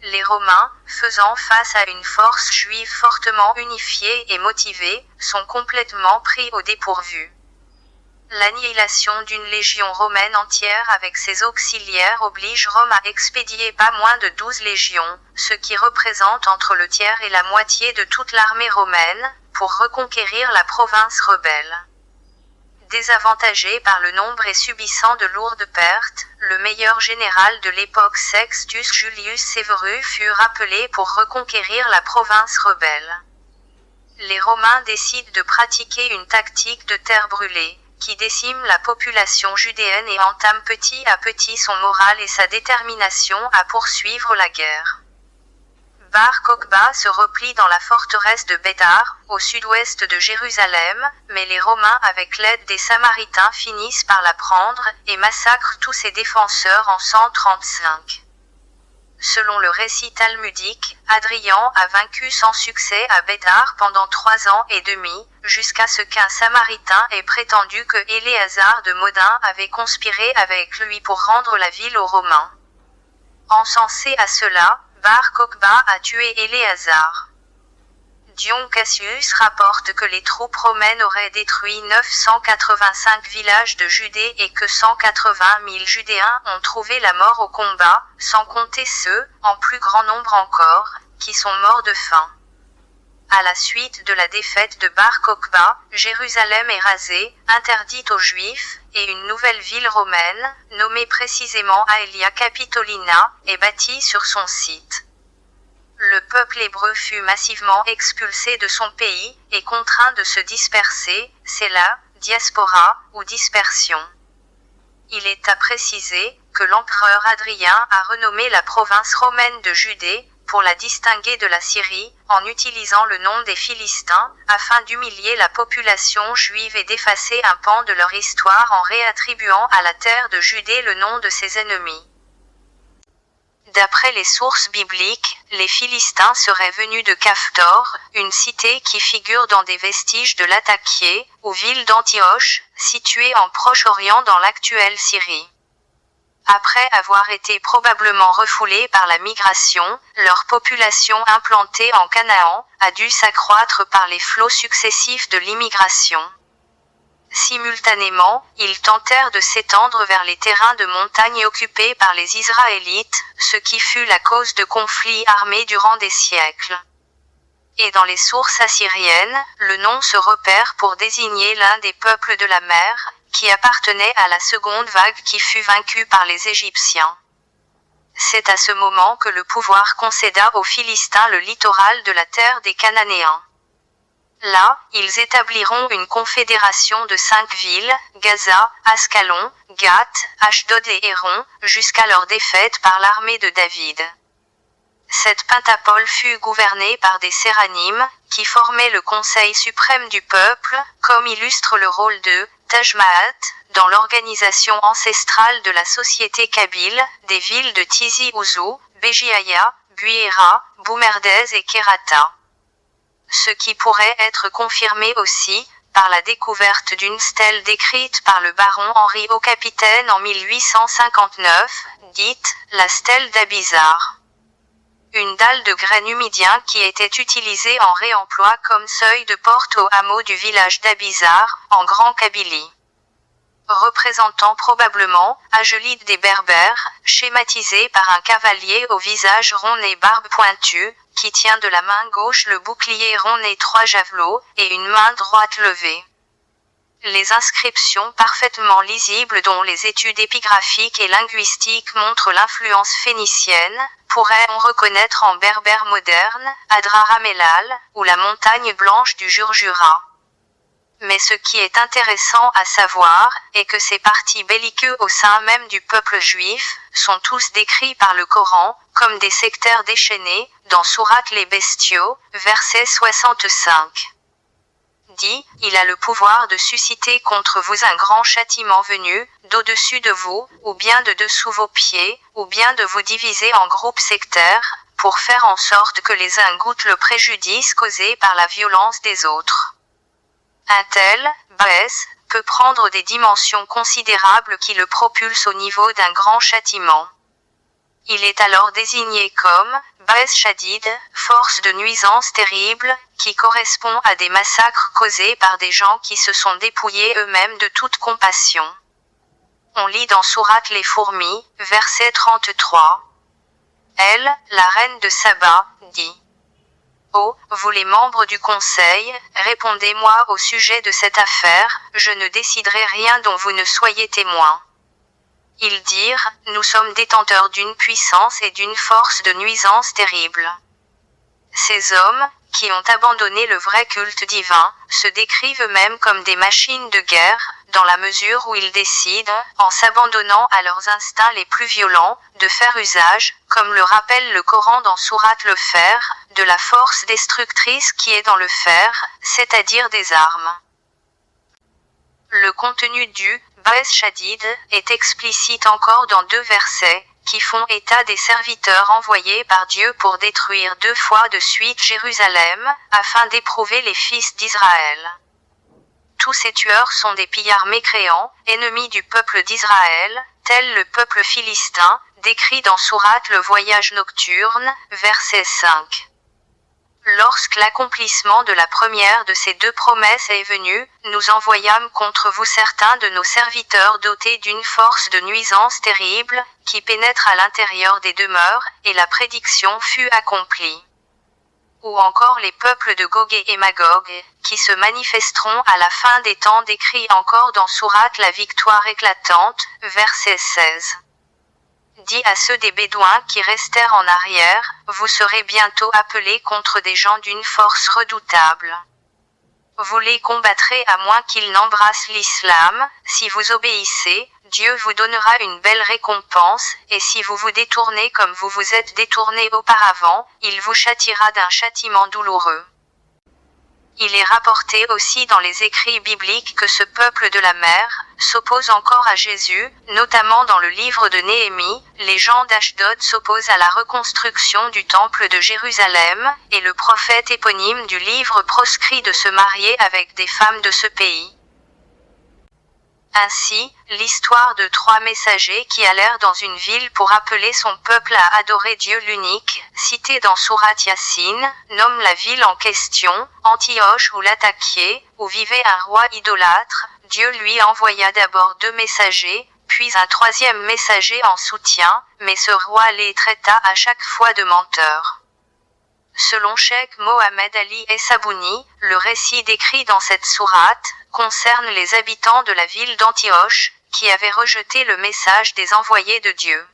Les Romains, faisant face à une force juive fortement unifiée et motivée, sont complètement pris au dépourvu. L'annihilation d'une légion romaine entière avec ses auxiliaires oblige Rome à expédier pas moins de 12 légions, ce qui représente entre le tiers et la moitié de toute l'armée romaine, pour reconquérir la province rebelle. Désavantagé par le nombre et subissant de lourdes pertes, le meilleur général de l'époque Sextus Julius Severus fut rappelé pour reconquérir la province rebelle. Les Romains décident de pratiquer une tactique de terre brûlée, qui décime la population judéenne et entame petit à petit son moral et sa détermination à poursuivre la guerre. Bar Kokhba se replie dans la forteresse de Béthar, au sud-ouest de Jérusalem, mais les Romains avec l'aide des Samaritains finissent par la prendre, et massacrent tous ses défenseurs en 135. Selon le récit talmudique, Hadrian a vaincu sans succès à Béthar pendant 3 ans et demi, jusqu'à ce qu'un Samaritain ait prétendu que Éléazar de Modin avait conspiré avec lui pour rendre la ville aux Romains. Encensé à cela, Bar Kokhba a tué Éléazar. Dion Cassius rapporte que les troupes romaines auraient détruit 985 villages de Judée et que 180 000 Judéens ont trouvé la mort au combat, sans compter ceux, en plus grand nombre encore, qui sont morts de faim. à la suite de la défaite de Bar Kokhba, Jérusalem est rasée, interdite aux Juifs, et une nouvelle ville romaine, nommée précisément Aelia Capitolina, est bâtie sur son site. Le peuple hébreu fut massivement expulsé de son pays, et contraint de se disperser, c'est la diaspora, ou dispersion. Il est à préciser que l'empereur Hadrien a renommé la province romaine de Judée, pour la distinguer de la Syrie, en utilisant le nom des Philistins, afin d'humilier la population juive et d'effacer un pan de leur histoire en réattribuant à la terre de Judée le nom de ses ennemis. D'après les sources bibliques, les Philistins seraient venus de Caphtor, une cité qui figure dans des vestiges de Latakié, ou ville d'Antioche, située en Proche-Orient dans l'actuelle Syrie. Après avoir été probablement refoulés par la migration, leur population implantée en Canaan a dû s'accroître par les flots successifs de l'immigration. Simultanément, ils tentèrent de s'étendre vers les terrains de montagne occupés par les Israélites, ce qui fut la cause de conflits armés durant des siècles. Et dans les sources assyriennes, le nom se repère pour désigner l'un des peuples de la mer, qui appartenait à la seconde vague qui fut vaincue par les Égyptiens. C'est à ce moment que le pouvoir concéda aux Philistins le littoral de la terre des Cananéens. Là, ils établiront une confédération de 5 villes, Gaza, Ascalon, Gath, Ashdod et Héron, jusqu'à leur défaite par l'armée de David. Cette pentapole fut gouvernée par des séranimes, qui formaient le conseil suprême du peuple, comme illustre le rôle de Tajmaat, dans l'organisation ancestrale de la société kabyle, des villes de Tizi Ouzou, Béjiaya, Buéra, Boumerdez et Kerata. Ce qui pourrait être confirmé aussi, par la découverte d'une stèle décrite par le baron Henri au capitaine en 1859, dite la stèle d'Abizar. Une dalle de grès numidien qui était utilisée en réemploi comme seuil de porte au hameau du village d'Abizar, en Grand Kabylie. Représentant probablement Agelide des Berbères, schématisé par un cavalier au visage rond et barbe pointue, qui tient de la main gauche le bouclier rond et 3 javelots, et une main droite levée. Les inscriptions parfaitement lisibles dont les études épigraphiques et linguistiques montrent l'influence phénicienne, pourrait-on reconnaître en berbère moderne, Adraramelal, ou la montagne blanche du Jurjura. Mais ce qui est intéressant à savoir, est que ces partis belliqueux au sein même du peuple juif, sont tous décrits par le Coran, comme des sectaires déchaînés, dans Sourate les Bestiaux, verset 65. Dit, il a le pouvoir de susciter contre vous un grand châtiment venu, d'au-dessus de vous, ou bien de dessous vos pieds, ou bien de vous diviser en groupes sectaires, pour faire en sorte que les uns goûtent le préjudice causé par la violence des autres. Un tel, Baès, peut prendre des dimensions considérables qui le propulsent au niveau d'un grand châtiment. Il est alors désigné comme Baès Shadid, force de nuisance terrible, qui correspond à des massacres causés par des gens qui se sont dépouillés eux-mêmes de toute compassion. On lit dans Sourate les fourmis, verset 33. Elle, la reine de Saba, dit: Oh, vous les membres du Conseil, répondez-moi au sujet de cette affaire, je ne déciderai rien dont vous ne soyez témoins. Ils dirent, nous sommes détenteurs d'une puissance et d'une force de nuisance terrible. Ces hommes, qui ont abandonné le vrai culte divin, se décrivent eux-mêmes comme des machines de guerre, dans la mesure où ils décident, en s'abandonnant à leurs instincts les plus violents, de faire usage, comme le rappelle le Coran dans Sourate le fer, de la force destructrice qui est dans le fer, c'est-à-dire des armes. Le contenu du Baès Shadid est explicite encore dans 2 versets, qui font état des serviteurs envoyés par Dieu pour détruire 2 fois de suite Jérusalem, afin d'éprouver les fils d'Israël. Tous ces tueurs sont des pillards mécréants, ennemis du peuple d'Israël, tel le peuple philistin, décrit dans Sourate le voyage nocturne, verset 5. Lorsque l'accomplissement de la première de ces 2 promesses est venu, nous envoyâmes contre vous certains de nos serviteurs dotés d'une force de nuisance terrible, qui pénètre à l'intérieur des demeures, et la prédiction fut accomplie. ou encore les peuples de Gog et Magog, qui se manifesteront à la fin des temps décrits encore dans Sourate la victoire éclatante, verset 16. Dit à ceux des Bédouins qui restèrent en arrière, vous serez bientôt appelés contre des gens d'une force redoutable. Vous les combattrez à moins qu'ils n'embrassent l'islam, si vous obéissez, Dieu vous donnera une belle récompense, et si vous vous détournez comme vous vous êtes détournés auparavant, il vous châtiera d'un châtiment douloureux. Il est rapporté aussi dans les écrits bibliques que ce peuple de la mer s'oppose encore à Jésus, notamment dans le livre de Néhémie, les gens d'Ashdod s'opposent à la reconstruction du temple de Jérusalem, et le prophète éponyme du livre proscrit de se marier avec des femmes de ce pays. Ainsi, l'histoire de 3 messagers qui allèrent dans une ville pour appeler son peuple à adorer Dieu l'unique, cité dans Sourate Yassine, nomme la ville en question, Antioche ou Latakié, où vivait un roi idolâtre. Dieu lui envoya d'abord 2 messagers, puis un 3e messager en soutien, mais ce roi les traita à chaque fois de menteurs. Selon Cheikh Mohamed Ali Essabouni, le récit décrit dans cette sourate concerne les habitants de la ville d'Antioche, qui avaient rejeté le message des envoyés de Dieu.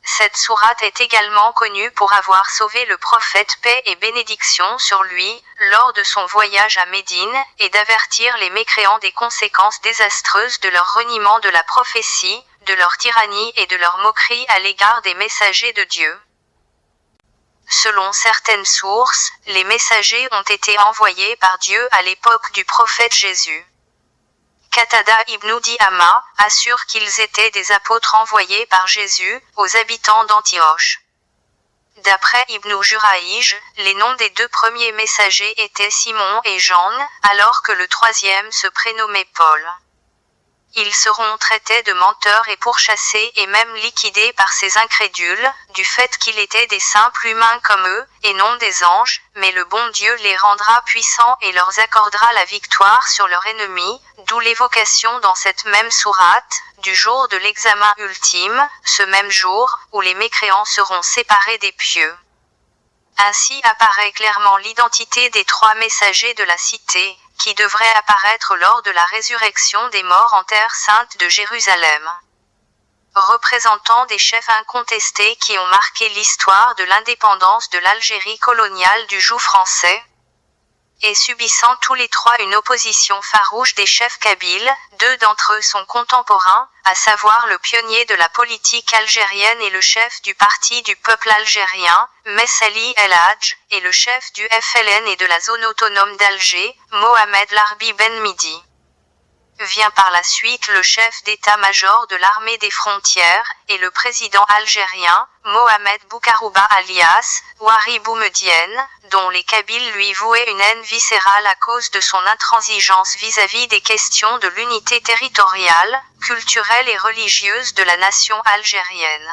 Cette sourate est également connue pour avoir sauvé le prophète paix et bénédiction sur lui, lors de son voyage à Médine, et d'avertir les mécréants des conséquences désastreuses de leur reniement de la prophétie, de leur tyrannie et de leur moquerie à l'égard des messagers de Dieu. Selon certaines sources, les messagers ont été envoyés par Dieu à l'époque du prophète Jésus. Qatada ibn Di'ama assure qu'ils étaient des apôtres envoyés par Jésus aux habitants d'Antioche. D'après Ibn Jurayj, les noms des 2 premiers messagers étaient Simon et Jean, alors que le 3e se prénommait Paul. Ils seront traités de menteurs et pourchassés et même liquidés par ces incrédules, du fait qu'ils étaient des simples humains comme eux, et non des anges, mais le bon Dieu les rendra puissants et leur accordera la victoire sur leur ennemi, d'où l'évocation dans cette même sourate, du jour de l'examen ultime, ce même jour, où les mécréants seront séparés des pieux. Ainsi apparaît clairement l'identité des 3 messagers de la cité, qui devrait apparaître lors de la résurrection des morts en terre sainte de Jérusalem. Représentant des chefs incontestés qui ont marqué l'histoire de l'indépendance de l'Algérie coloniale du joug français, et subissant tous les 3 une opposition farouche des chefs kabyles, 2 d'entre eux sont contemporains, à savoir le pionnier de la politique algérienne et le chef du parti du peuple algérien, Messali El Hadj, et le chef du FLN et de la zone autonome d'Alger, Mohamed Larbi Ben Midi. Vient par la suite le chef d'état-major de l'armée des frontières, et le président algérien, Mohamed Boukarouba alias, Ouari Boumedienne, dont les Kabyles lui vouaient une haine viscérale à cause de son intransigeance vis-à-vis des questions de l'unité territoriale, culturelle et religieuse de la nation algérienne.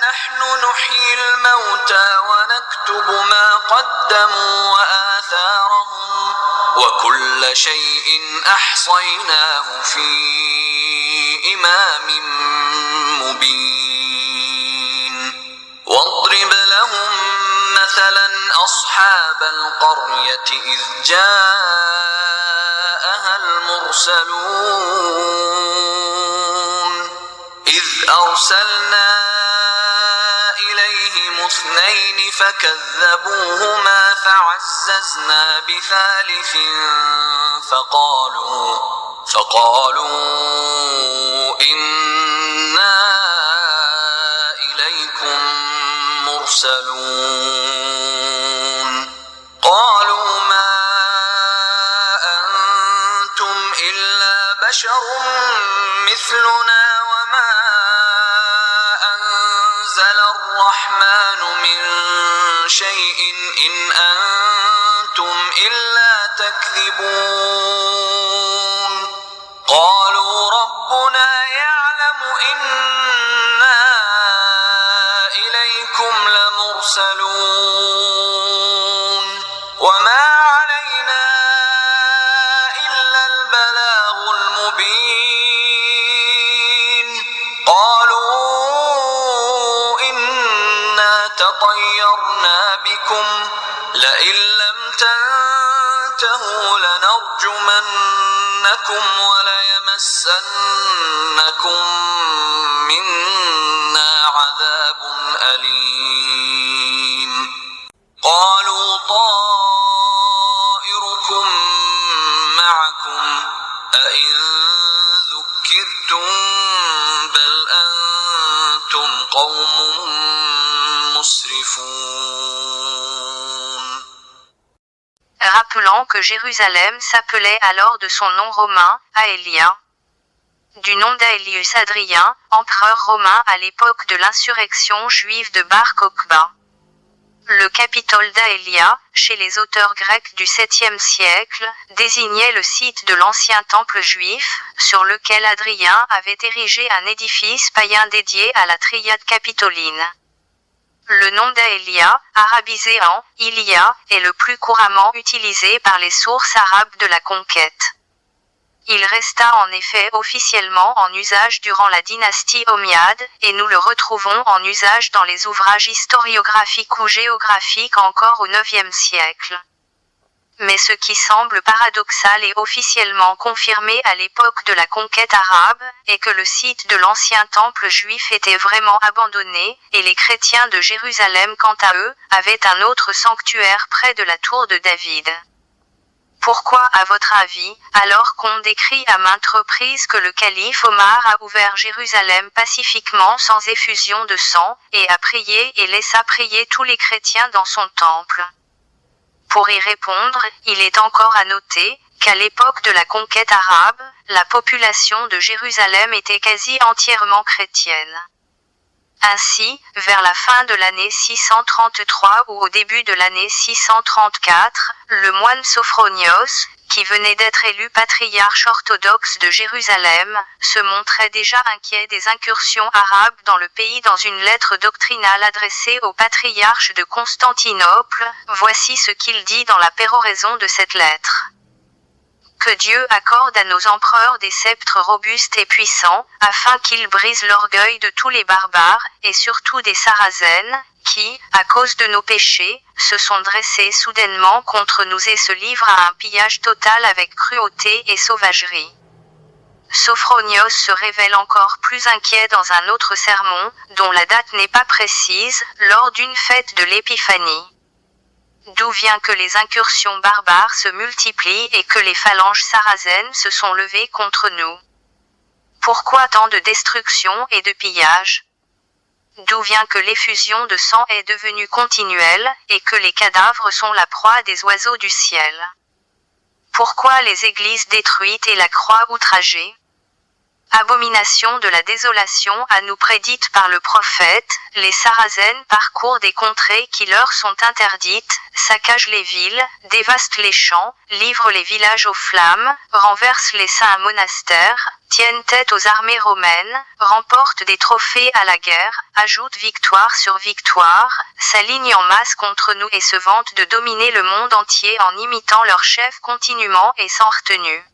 نحن نحيي الموتى ونكتب ما قدموا وآثارهم وكل شيء أحصيناه في إمام مبين واضرب لهم مثلا أصحاب القرية إذ جاءها المرسلون إذ أرسلنا إليهم 2 فكذبوهما فعززنا بثالث فقالوا إنا إليكم مرسلون قالوا ما أنتم إلا بشر مثلنا وما أنزل الرحمن من شيء إن أنتم إلا تكذبون قالوا ربنا يعلم إنا إليكم لمرسلون وما علينا إلا البلاغ المبين لئن لم تنتهوا لنرجمنكم وليمسنكم منا عذاب أليم قالوا طائركم معكم أئن ذكرتم بل أنتم قوم مسرفون. Rappelant que Jérusalem s'appelait alors de son nom romain, Aelia. Du nom d'Aelius Adrien, empereur romain à l'époque de l'insurrection juive de Bar Kokhba. Le Capitole d'Aelia, chez les auteurs grecs du 7e siècle, désignait le site de l'ancien temple juif, sur lequel Adrien avait érigé un édifice païen dédié à la triade capitoline. Le nom d'Aelia, arabisé en Ilia, est le plus couramment utilisé par les sources arabes de la conquête. Il resta en effet officiellement en usage durant la dynastie Omeyyade, et nous le retrouvons en usage dans les ouvrages historiographiques ou géographiques encore au IXe siècle. Mais ce qui semble paradoxal et officiellement confirmé à l'époque de la conquête arabe, est que le site de l'ancien temple juif était vraiment abandonné, et les chrétiens de Jérusalem quant à eux, avaient un autre sanctuaire près de la tour de David. Pourquoi, à votre avis, alors qu'on décrit à maintes reprises que le calife Omar a ouvert Jérusalem pacifiquement sans effusion de sang, et a prié et laissa prier tous les chrétiens dans son temple? Pour y répondre, il est encore à noter, qu'à l'époque de la conquête arabe, la population de Jérusalem était quasi entièrement chrétienne. Ainsi, vers la fin de l'année 633 ou au début de l'année 634, le moine Sophronios, qui venait d'être élu patriarche orthodoxe de Jérusalem, se montrait déjà inquiet des incursions arabes dans le pays dans une lettre doctrinale adressée au patriarche de Constantinople. Voici ce qu'il dit dans la péroraison de cette lettre. Que Dieu accorde à nos empereurs des sceptres robustes et puissants, afin qu'ils brisent l'orgueil de tous les barbares, et surtout des Sarazènes, qui, à cause de nos péchés, se sont dressés soudainement contre nous et se livrent à un pillage total avec cruauté et sauvagerie. Sophronios se révèle encore plus inquiet dans un autre sermon, dont la date n'est pas précise, lors d'une fête de l'Épiphanie. D'où vient que les incursions barbares se multiplient et que les phalanges sarazènes se sont levées contre nous? Pourquoi tant de destruction et de pillage? D'où vient que l'effusion de sang est devenue continuelle, et que les cadavres sont la proie des oiseaux du ciel? Pourquoi les églises détruites et la croix outragée? Abomination de la désolation à nous prédite par le prophète, les Sarazènes parcourent des contrées qui leur sont interdites, saccagent les villes, dévastent les champs, livrent les villages aux flammes, renversent les saints monastères, tiennent tête aux armées romaines, remportent des trophées à la guerre, ajoutent victoire sur victoire, s'alignent en masse contre nous et se vantent de dominer le monde entier en imitant leur chef continuellement et sans retenue.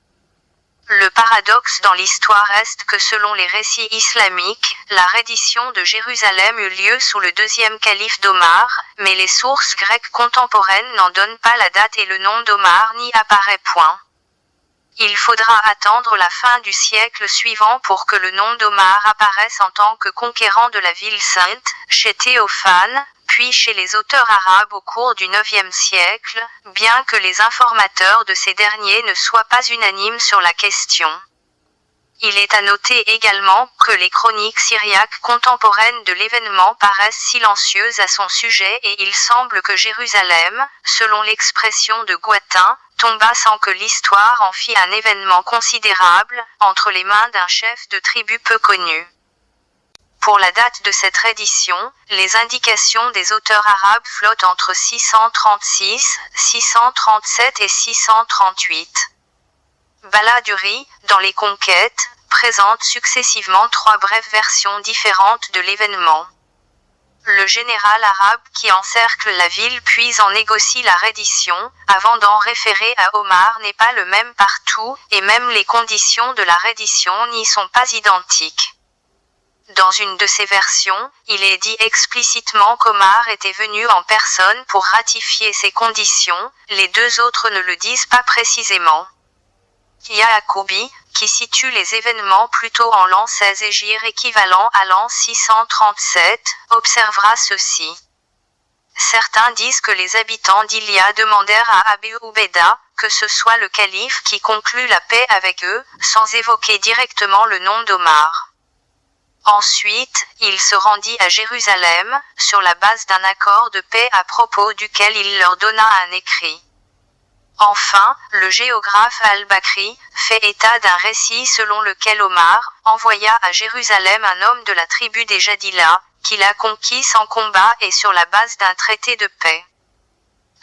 Le paradoxe dans l'histoire reste que selon les récits islamiques, la reddition de Jérusalem eut lieu sous le deuxième calife d'Omar, mais les sources grecques contemporaines n'en donnent pas la date et le nom d'Omar n'y apparaît point. Il faudra attendre la fin du siècle suivant pour que le nom d'Omar apparaisse en tant que conquérant de la ville sainte, chez Théophane, puis chez les auteurs arabes au cours du IXe siècle, bien que les informateurs de ces derniers ne soient pas unanimes sur la question. Il est à noter également que les chroniques syriaques contemporaines de l'événement paraissent silencieuses à son sujet et il semble que Jérusalem, selon l'expression de Guatin, tomba sans que l'histoire en fît un événement considérable, entre les mains d'un chef de tribu peu connu. Pour la date de cette reddition, les indications des auteurs arabes flottent entre 636, 637 et 638. Baladuri, dans les conquêtes, présente successivement trois brèves versions différentes de l'événement. Le général arabe qui encercle la ville puis en négocie la reddition, avant d'en référer à Omar n'est pas le même partout, et même les conditions de la reddition n'y sont pas identiques. Dans une de ces versions, il est dit explicitement qu'Omar était venu en personne pour ratifier ces conditions, les deux autres ne le disent pas précisément. Ya'aqubi, qui situe les événements plutôt en l'an 16 Hégire équivalent à l'an 637, observera ceci. Certains disent que les habitants d'Ilia demandèrent à Abu Ubeda, que ce soit le calife qui conclut la paix avec eux, sans évoquer directement le nom d'Omar. Ensuite, il se rendit à Jérusalem, sur la base d'un accord de paix à propos duquel il leur donna un écrit. Enfin, le géographe al-Bakri fait état d'un récit selon lequel Omar envoya à Jérusalem un homme de la tribu des Jadila, qu'il a conquis sans combat et sur la base d'un traité de paix.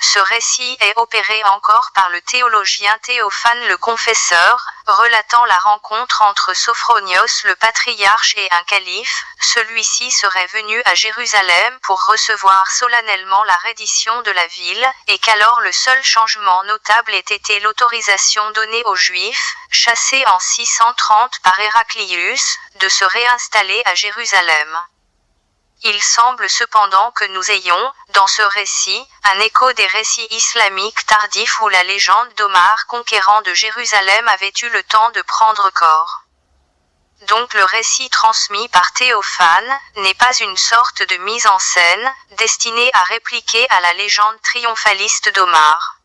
Ce récit est opéré encore par le théologien Théophane le Confesseur, relatant la rencontre entre Sophronios le patriarche et un calife. Celui-ci serait venu à Jérusalem pour recevoir solennellement la reddition de la ville, et qu'alors le seul changement notable ait été l'autorisation donnée aux Juifs, chassés en 630 par Héraclius, de se réinstaller à Jérusalem. Il semble cependant que nous ayons, dans ce récit, un écho des récits islamiques tardifs où la légende d'Omar conquérant de Jérusalem avait eu le temps de prendre corps. Donc le récit transmis par Théophane n'est pas une sorte de mise en scène, destinée à répliquer à la légende triomphaliste d'Omar.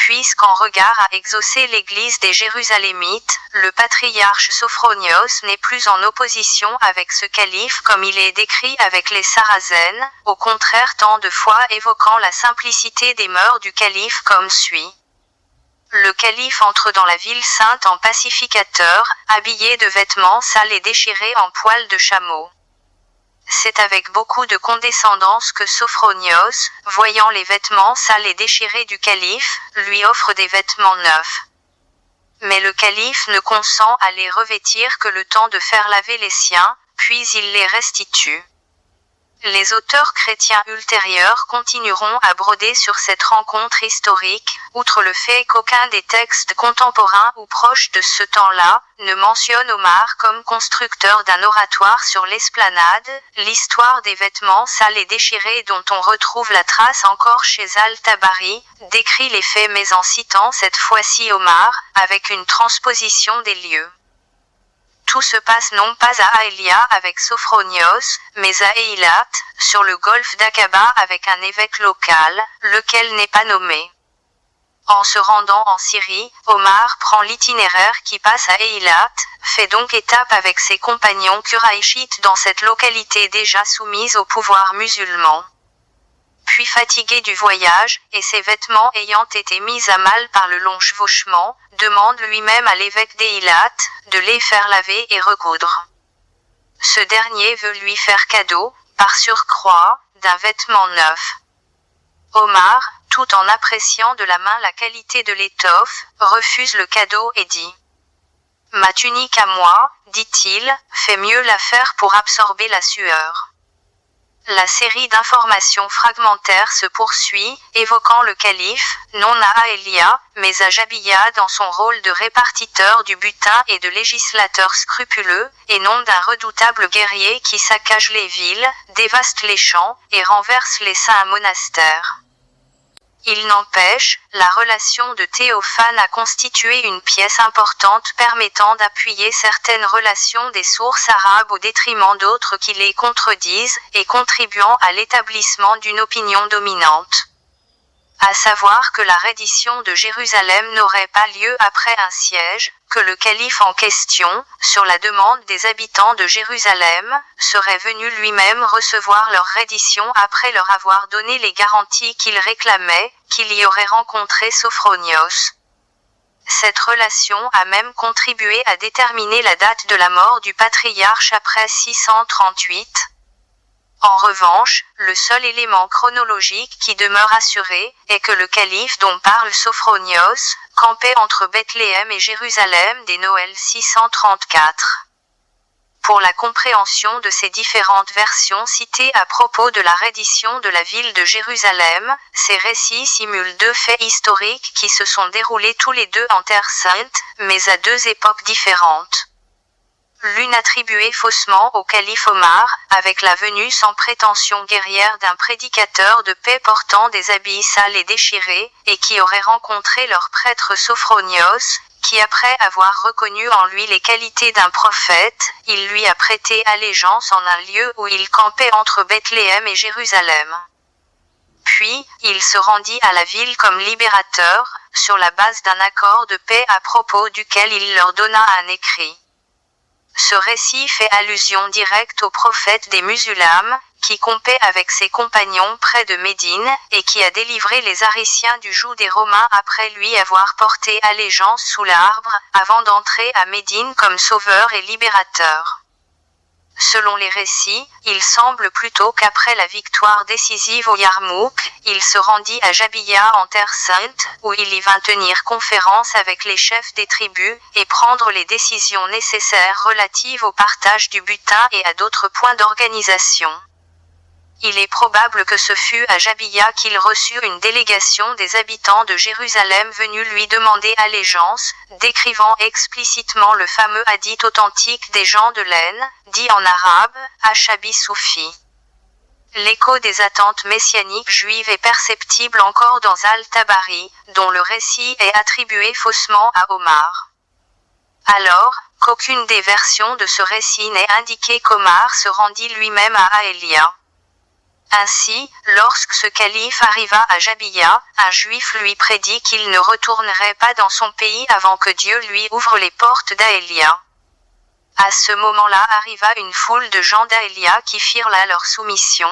Puisqu'en regard à exaucer l'église des Jérusalémites, le patriarche Sophronios n'est plus en opposition avec ce calife comme il est décrit avec les Sarazènes, au contraire tant de fois évoquant la simplicité des mœurs du calife comme suit. Le calife entre dans la ville sainte en pacificateur, habillé de vêtements sales et déchirés en poils de chameau. C'est avec beaucoup de condescendance que Sophronios, voyant les vêtements sales et déchirés du calife, lui offre des vêtements neufs. Mais le calife ne consent à les revêtir que le temps de faire laver les siens, puis il les restitue. Les auteurs chrétiens ultérieurs continueront à broder sur cette rencontre historique, outre le fait qu'aucun des textes contemporains ou proches de ce temps-là ne mentionne Omar comme constructeur d'un oratoire sur l'esplanade. L'histoire des vêtements sales et déchirés dont on retrouve la trace encore chez Al-Tabari, décrit les faits mais en citant cette fois-ci Omar, avec une transposition des lieux. Tout se passe non pas à Aelia avec Sophronios, mais à Eilat, sur le golfe d'Aqaba avec un évêque local, lequel n'est pas nommé. En se rendant en Syrie, Omar prend l'itinéraire qui passe à Eilat, fait donc étape avec ses compagnons Qurayshites dans cette localité déjà soumise au pouvoir musulman. Puis fatigué du voyage, et ses vêtements ayant été mis à mal par le long chevauchement, demande lui-même à l'évêque d'Eilat, de les faire laver et recoudre. Ce dernier veut lui faire cadeau, par surcroît, d'un vêtement neuf. Omar, tout en appréciant de la main la qualité de l'étoffe, refuse le cadeau et dit « Ma tunique à moi, dit-il, fait mieux l'affaire pour absorber la sueur. » La série d'informations fragmentaires se poursuit, évoquant le calife, non à Aelia, mais à Jabiya dans son rôle de répartiteur du butin et de législateur scrupuleux, et non d'un redoutable guerrier qui saccage les villes, dévaste les champs, et renverse les saints monastères. Il n'empêche, la relation de Théophane a constitué une pièce importante permettant d'appuyer certaines relations des sources arabes au détriment d'autres qui les contredisent, et contribuant à l'établissement d'une opinion dominante. À savoir que la reddition de Jérusalem n'aurait pas lieu après un siège, que le calife en question, sur la demande des habitants de Jérusalem, serait venu lui-même recevoir leur reddition après leur avoir donné les garanties qu'ils réclamaient, qu'il y aurait rencontré Sophronios. Cette relation a même contribué à déterminer la date de la mort du patriarche après 638. En revanche, le seul élément chronologique qui demeure assuré, est que le calife dont parle Sophronios, campait entre Bethléem et Jérusalem dès Noël 634. Pour la compréhension de ces différentes versions citées à propos de la reddition de la ville de Jérusalem, ces récits simulent deux faits historiques qui se sont déroulés tous les deux en Terre Sainte, mais à deux époques différentes. l'une attribuée faussement au calife Omar, avec la venue sans prétention guerrière d'un prédicateur de paix portant des habits sales et déchirés, et qui aurait rencontré leur prêtre Sophronios, qui après avoir reconnu en lui les qualités d'un prophète, il lui a prêté allégeance en un lieu où il campait entre Bethléem et Jérusalem. Puis, il se rendit à la ville comme libérateur, sur la base d'un accord de paix à propos duquel il leur donna un écrit. Ce récit fait allusion directe au prophète des musulmans, qui campait avec ses compagnons près de Médine, et qui a délivré les Ariciens du joug des Romains après lui avoir porté allégeance sous l'arbre, avant d'entrer à Médine comme sauveur et libérateur. Selon les récits, il semble plutôt qu'après la victoire décisive au Yarmouk, il se rendit à Jabiya en Terre Sainte, où il y vint tenir conférence avec les chefs des tribus, et prendre les décisions nécessaires relatives au partage du butin et à d'autres points d'organisation. Il est probable que ce fut à Jabiya qu'il reçut une délégation des habitants de Jérusalem venus lui demander allégeance, décrivant explicitement le fameux hadith authentique des gens de laine, dit en arabe, Ashabi Soufi. L'écho des attentes messianiques juives est perceptible encore dans Al-Tabari, dont le récit est attribué faussement à Omar. Alors, qu'aucune des versions de ce récit n'ait indiqué qu'Omar se rendit lui-même à Aélia. Ainsi, lorsque ce calife arriva à Jabiya, un juif lui prédit qu'il ne retournerait pas dans son pays avant que Dieu lui ouvre les portes d'Aélia. À ce moment-là arriva une foule de gens d'Aélia qui firent là leur soumission.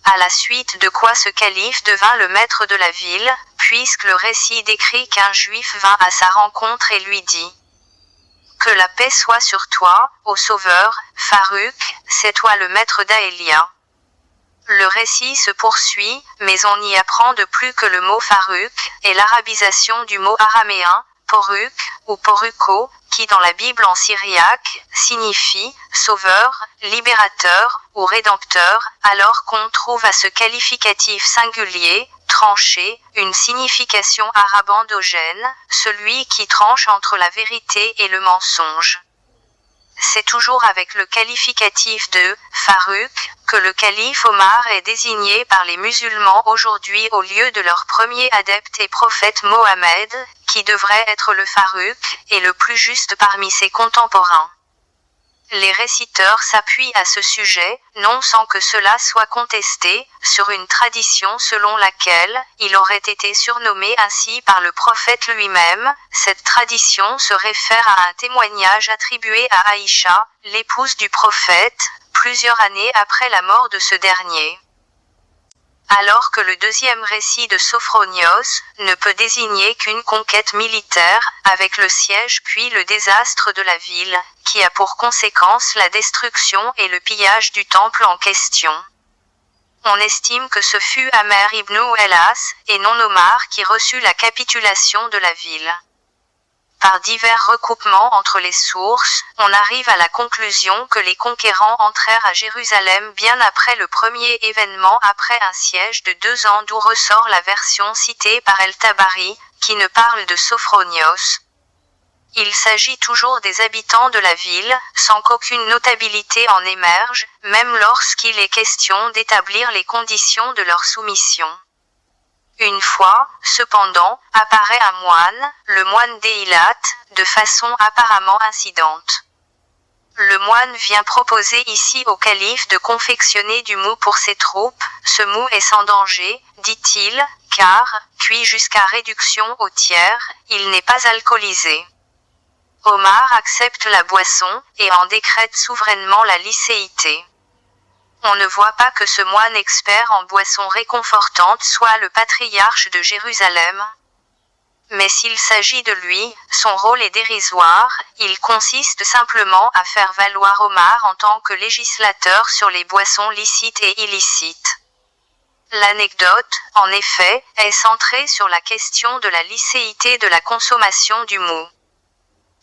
À la suite de quoi ce calife devint le maître de la ville, puisque le récit décrit qu'un juif vint à sa rencontre et lui dit « Que la paix soit sur toi, ô sauveur, Farouk, c'est toi le maître d'Aélia. » Le récit se poursuit, mais on y apprend de plus que le mot Farouk est l'arabisation du mot araméen, Poruk, ou Poruko, qui dans la Bible en syriaque, signifie « sauveur », « libérateur » ou « rédempteur », alors qu'on trouve à ce qualificatif singulier, « tranché », une signification arabe endogène, celui qui tranche entre la vérité et le mensonge. C'est toujours avec le qualificatif de « Farouk » que le calife Omar est désigné par les musulmans aujourd'hui au lieu de leur premier adepte et prophète Mohammed, qui devrait être le Farouk, et le plus juste parmi ses contemporains. Les réciteurs s'appuient à ce sujet, non sans que cela soit contesté, sur une tradition selon laquelle il aurait été surnommé ainsi par le prophète lui-même. Cette tradition se réfère à un témoignage attribué à Aïcha, l'épouse du prophète, plusieurs années après la mort de ce dernier. Alors que le deuxième récit de Sophronios ne peut désigner qu'une conquête militaire, avec le siège puis le désastre de la ville, qui a pour conséquence la destruction et le pillage du temple en question. On estime que ce fut Amer ibn Elas, et non Omar qui reçut la capitulation de la ville. Par divers recoupements entre les sources, on arrive à la conclusion que les conquérants entrèrent à Jérusalem bien après le premier événement après un siège de 2 ans d'où ressort la version citée par El-Tabari, qui ne parle de Sophronios. Il s'agit toujours des habitants de la ville, sans qu'aucune notabilité en émerge, même lorsqu'il est question d'établir les conditions de leur soumission. Une fois, cependant, apparaît un moine, le moine d'Eilat, de façon apparemment incidente. Le moine vient proposer ici au calife de confectionner du mou pour ses troupes, ce mou est sans danger, dit-il, car, cuit jusqu'à réduction au tiers, il n'est pas alcoolisé. Omar accepte la boisson, et en décrète souverainement la licéité. On ne voit pas que ce moine expert en boissons réconfortantes soit le patriarche de Jérusalem. Mais s'il s'agit de lui, son rôle est dérisoire, il consiste simplement à faire valoir Omar en tant que législateur sur les boissons licites et illicites. L'anecdote, en effet, est centrée sur la question de la licéité de la consommation du mou.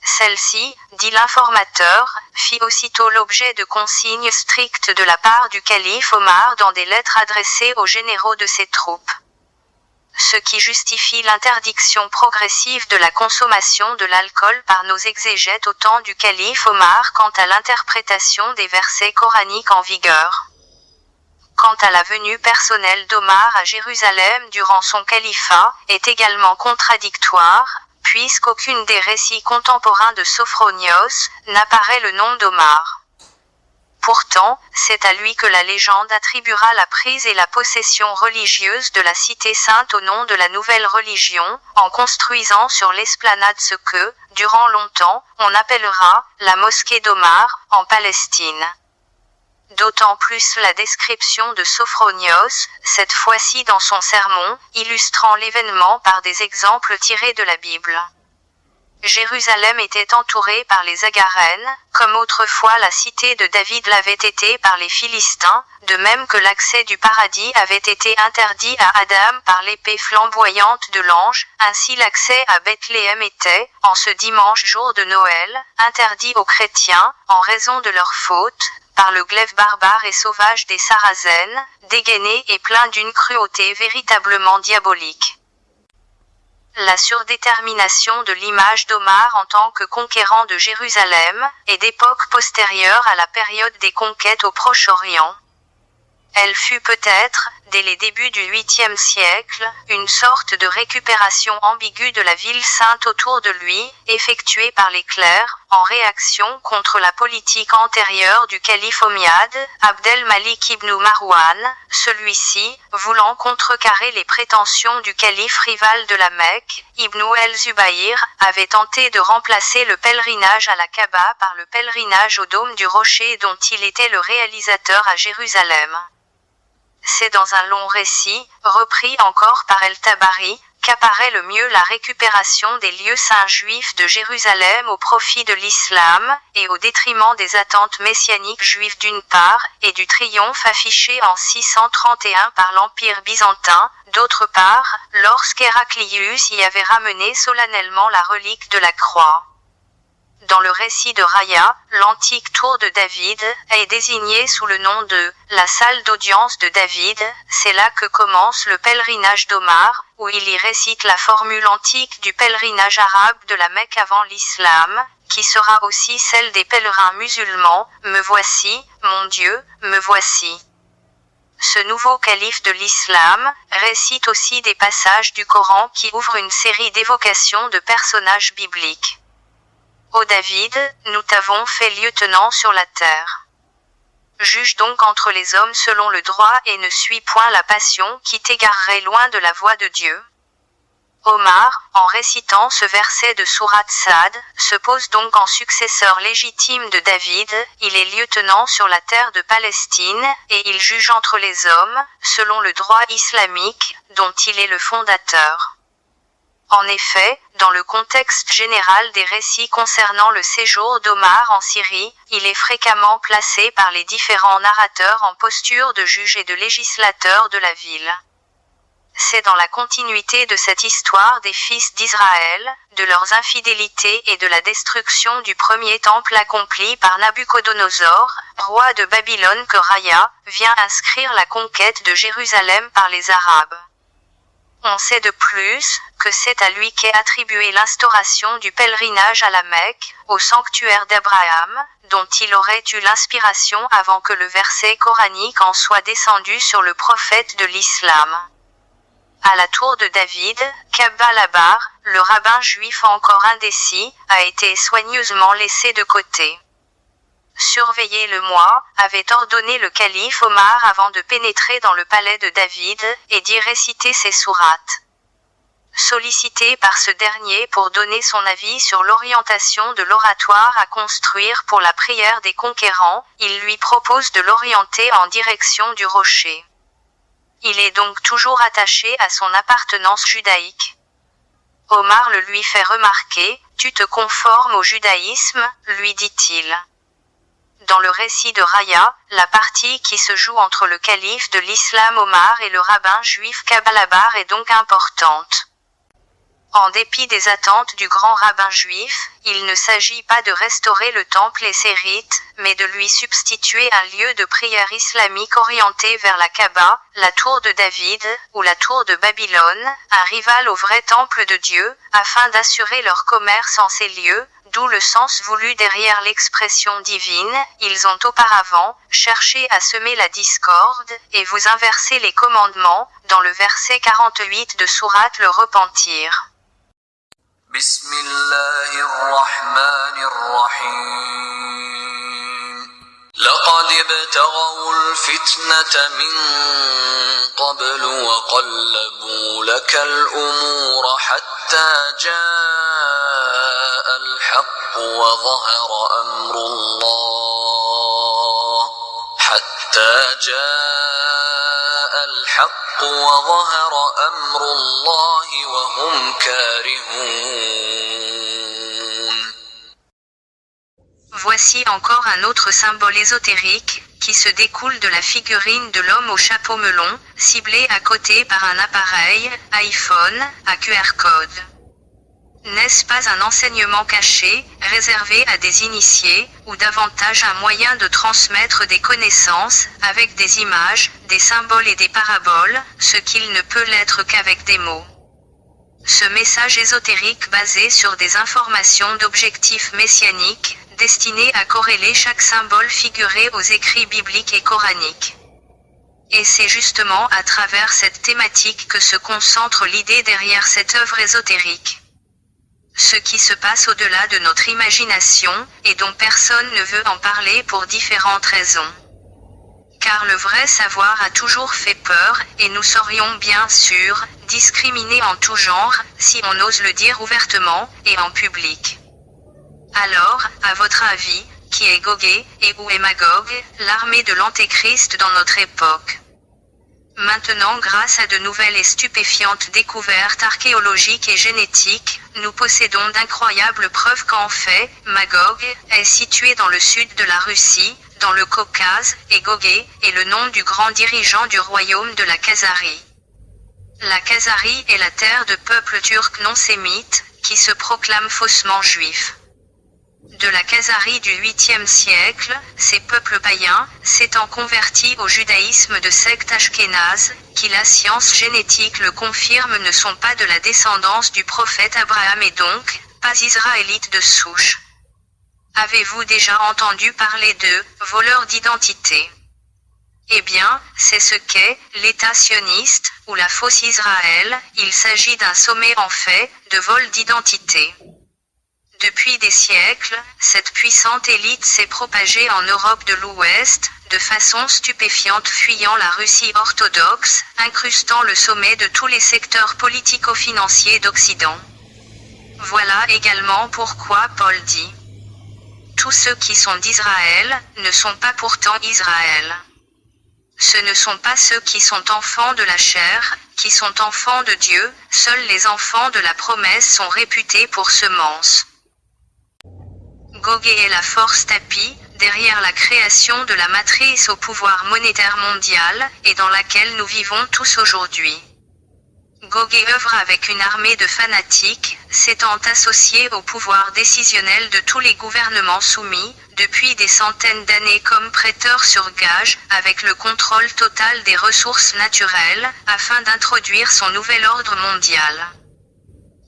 Celle-ci, dit l'informateur, fit aussitôt l'objet de consignes strictes de la part du calife Omar dans des lettres adressées aux généraux de ses troupes. ce qui justifie l'interdiction progressive de la consommation de l'alcool par nos exégètes au temps du calife Omar quant à l'interprétation des versets coraniques en vigueur. Quant à la venue personnelle d'Omar à Jérusalem durant son califat, est également contradictoire, puisqu'aucune des récits contemporains de Sophronios n'apparaît le nom d'Omar. Pourtant, c'est à lui que la légende attribuera la prise et la possession religieuse de la cité sainte au nom de la nouvelle religion, en construisant sur l'esplanade ce que, durant longtemps, on appellera la mosquée d'Omar, en Palestine. D'autant plus la description de Sophronios, cette fois-ci dans son sermon, illustrant l'événement par des exemples tirés de la Bible. Jérusalem était entourée par les Agarènes, comme autrefois la cité de David l'avait été par les Philistins, de même que l'accès du paradis avait été interdit à Adam par l'épée flamboyante de l'ange, ainsi l'accès à Bethléem était, en ce dimanche jour de Noël, interdit aux chrétiens, en raison de leur faute, par le glaive barbare et sauvage des Sarazènes, dégainé et plein d'une cruauté véritablement diabolique. La surdétermination de l'image d'Omar en tant que conquérant de Jérusalem, est d'époque postérieure à la période des conquêtes au Proche-Orient. Elle fut peut-être, dès les débuts du 8e siècle, une sorte de récupération ambiguë de la ville sainte autour de lui, effectuée par les clercs, en réaction contre la politique antérieure du calife omeyyade, Abdel Malik ibn Marwan, celui-ci, voulant contrecarrer les prétentions du calife rival de la Mecque, Ibn el-Zubayr, avait tenté de remplacer le pèlerinage à la Kaaba par le pèlerinage au dôme du rocher dont il était le réalisateur à Jérusalem. C'est dans un long récit, repris encore par El-Tabari, qu'apparaît le mieux la récupération des lieux saints juifs de Jérusalem au profit de l'islam, et au détriment des attentes messianiques juives d'une part, et du triomphe affiché en 631 par l'Empire byzantin, d'autre part, lorsqu'Héraclius y avait ramené solennellement la relique de la croix. Dans le récit de Raya, l'antique tour de David est désignée sous le nom de « la salle d'audience de David », c'est là que commence le pèlerinage d'Omar, où il y récite la formule antique du pèlerinage arabe de la Mecque avant l'islam, qui sera aussi celle des pèlerins musulmans, « Me voici, mon Dieu, me voici ». Ce nouveau calife de l'islam récite aussi des passages du Coran qui ouvrent une série d'évocations de personnages bibliques. Ô David, nous t'avons fait lieutenant sur la terre. Juge donc entre les hommes selon le droit et ne suis point la passion qui t'égarerait loin de la voie de Dieu. Omar, en récitant ce verset de Sourate Sad, se pose donc en successeur légitime de David, il est lieutenant sur la terre de Palestine, et il juge entre les hommes, selon le droit islamique, dont il est le fondateur. En effet, dans le contexte général des récits concernant le séjour d'Omar en Syrie, il est fréquemment placé par les différents narrateurs en posture de juge et de législateur de la ville. C'est dans la continuité de cette histoire des fils d'Israël, de leurs infidélités et de la destruction du premier temple accompli par Nabuchodonosor, roi de Babylone que Raya vient inscrire la conquête de Jérusalem par les Arabes. On sait de plus, que c'est à lui qu'est attribuée l'instauration du pèlerinage à la Mecque, au sanctuaire d'Abraham, dont il aurait eu l'inspiration avant que le verset coranique en soit descendu sur le prophète de l'islam. À la tour de David, Kaaba Labar, le rabbin juif encore indécis, a été soigneusement laissé de côté. Surveillez-le-moi, avait ordonné le calife Omar avant de pénétrer dans le palais de David, et d'y réciter ses sourates. Sollicité par ce dernier pour donner son avis sur l'orientation de l'oratoire à construire pour la prière des conquérants, il lui propose de l'orienter en direction du rocher. Il est donc toujours attaché à son appartenance judaïque. Omar le lui fait remarquer, « Tu te conformes au judaïsme ?» lui dit-il. Dans le récit de Raya, la partie qui se joue entre le calife de l'islam Omar et le rabbin juif Kaaba Labar est donc importante. En dépit des attentes du grand rabbin juif, il ne s'agit pas de restaurer le temple et ses rites, mais de lui substituer un lieu de prière islamique orienté vers la Kaaba, la tour de David, ou la tour de Babylone, un rival au vrai temple de Dieu, afin d'assurer leur commerce en ces lieux, d'où le sens voulu derrière l'expression divine. Ils ont auparavant cherché à semer la discorde, et vous inversez les commandements, dans le verset 48 de sourate le Repentir. بسم الله الرحمن الرحيم لقد ابتغوا الفتنة من قبل وقلبوا لك الأمور حتى جاء الحق وظهر أمر الله وهم كارهون. Voici encore un autre symbole ésotérique, qui se découle de la figurine de l'homme au chapeau melon, ciblé à côté par un appareil, iPhone, à QR code. N'est-ce pas un enseignement caché, réservé à des initiés, ou davantage un moyen de transmettre des connaissances, avec des images, des symboles et des paraboles, ce qu'il ne peut l'être qu'avec des mots? Ce message ésotérique basé sur des informations d'objectifs messianiques, destiné à corréler chaque symbole figuré aux écrits bibliques et coraniques. Et c'est justement à travers cette thématique que se concentre l'idée derrière cette œuvre ésotérique. Ce qui se passe au-delà de notre imagination, et dont personne ne veut en parler pour différentes raisons. Car le vrai savoir a toujours fait peur, et nous serions bien sûr discriminés en tout genre, si on ose le dire ouvertement, et en public. Alors, à votre avis, qui est Gog et où est Magog, l'armée de l'Antéchrist dans notre époque? Maintenant, grâce à de nouvelles et stupéfiantes découvertes archéologiques et génétiques, nous possédons d'incroyables preuves qu'en fait, Magog est situé dans le sud de la Russie, dans le Caucase, et Gog est le nom du grand dirigeant du royaume de la Khazarie. La Khazarie est la terre de peuples turcs non sémites, qui se proclament faussement juifs. De la Khazarie du 8e siècle, ces peuples païens, s'étant convertis au judaïsme de secte ashkénaze, qui la science génétique le confirme ne sont pas de la descendance du prophète Abraham et donc, pas israélites de souche. Avez-vous déjà entendu parler de « voleurs d'identité » ? Eh bien, c'est ce qu'est l'État sioniste, ou la fausse Israël. Il s'agit d'un sommet en fait, de vol d'identité. Depuis des siècles, cette puissante élite s'est propagée en Europe de l'Ouest, de façon stupéfiante fuyant la Russie orthodoxe, incrustant le sommet de tous les secteurs politico-financiers d'Occident. Voilà également pourquoi Paul dit « Tous ceux qui sont d'Israël, ne sont pas pourtant Israël. Ce ne sont pas ceux qui sont enfants de la chair, qui sont enfants de Dieu, seuls les enfants de la promesse sont réputés pour semences. » Gog est la force tapie, derrière la création de la matrice au pouvoir monétaire mondial, et dans laquelle nous vivons tous aujourd'hui. Gog œuvre avec une armée de fanatiques, s'étant associé au pouvoir décisionnel de tous les gouvernements soumis, depuis des centaines d'années comme prêteur sur gage, avec le contrôle total des ressources naturelles, afin d'introduire son nouvel ordre mondial.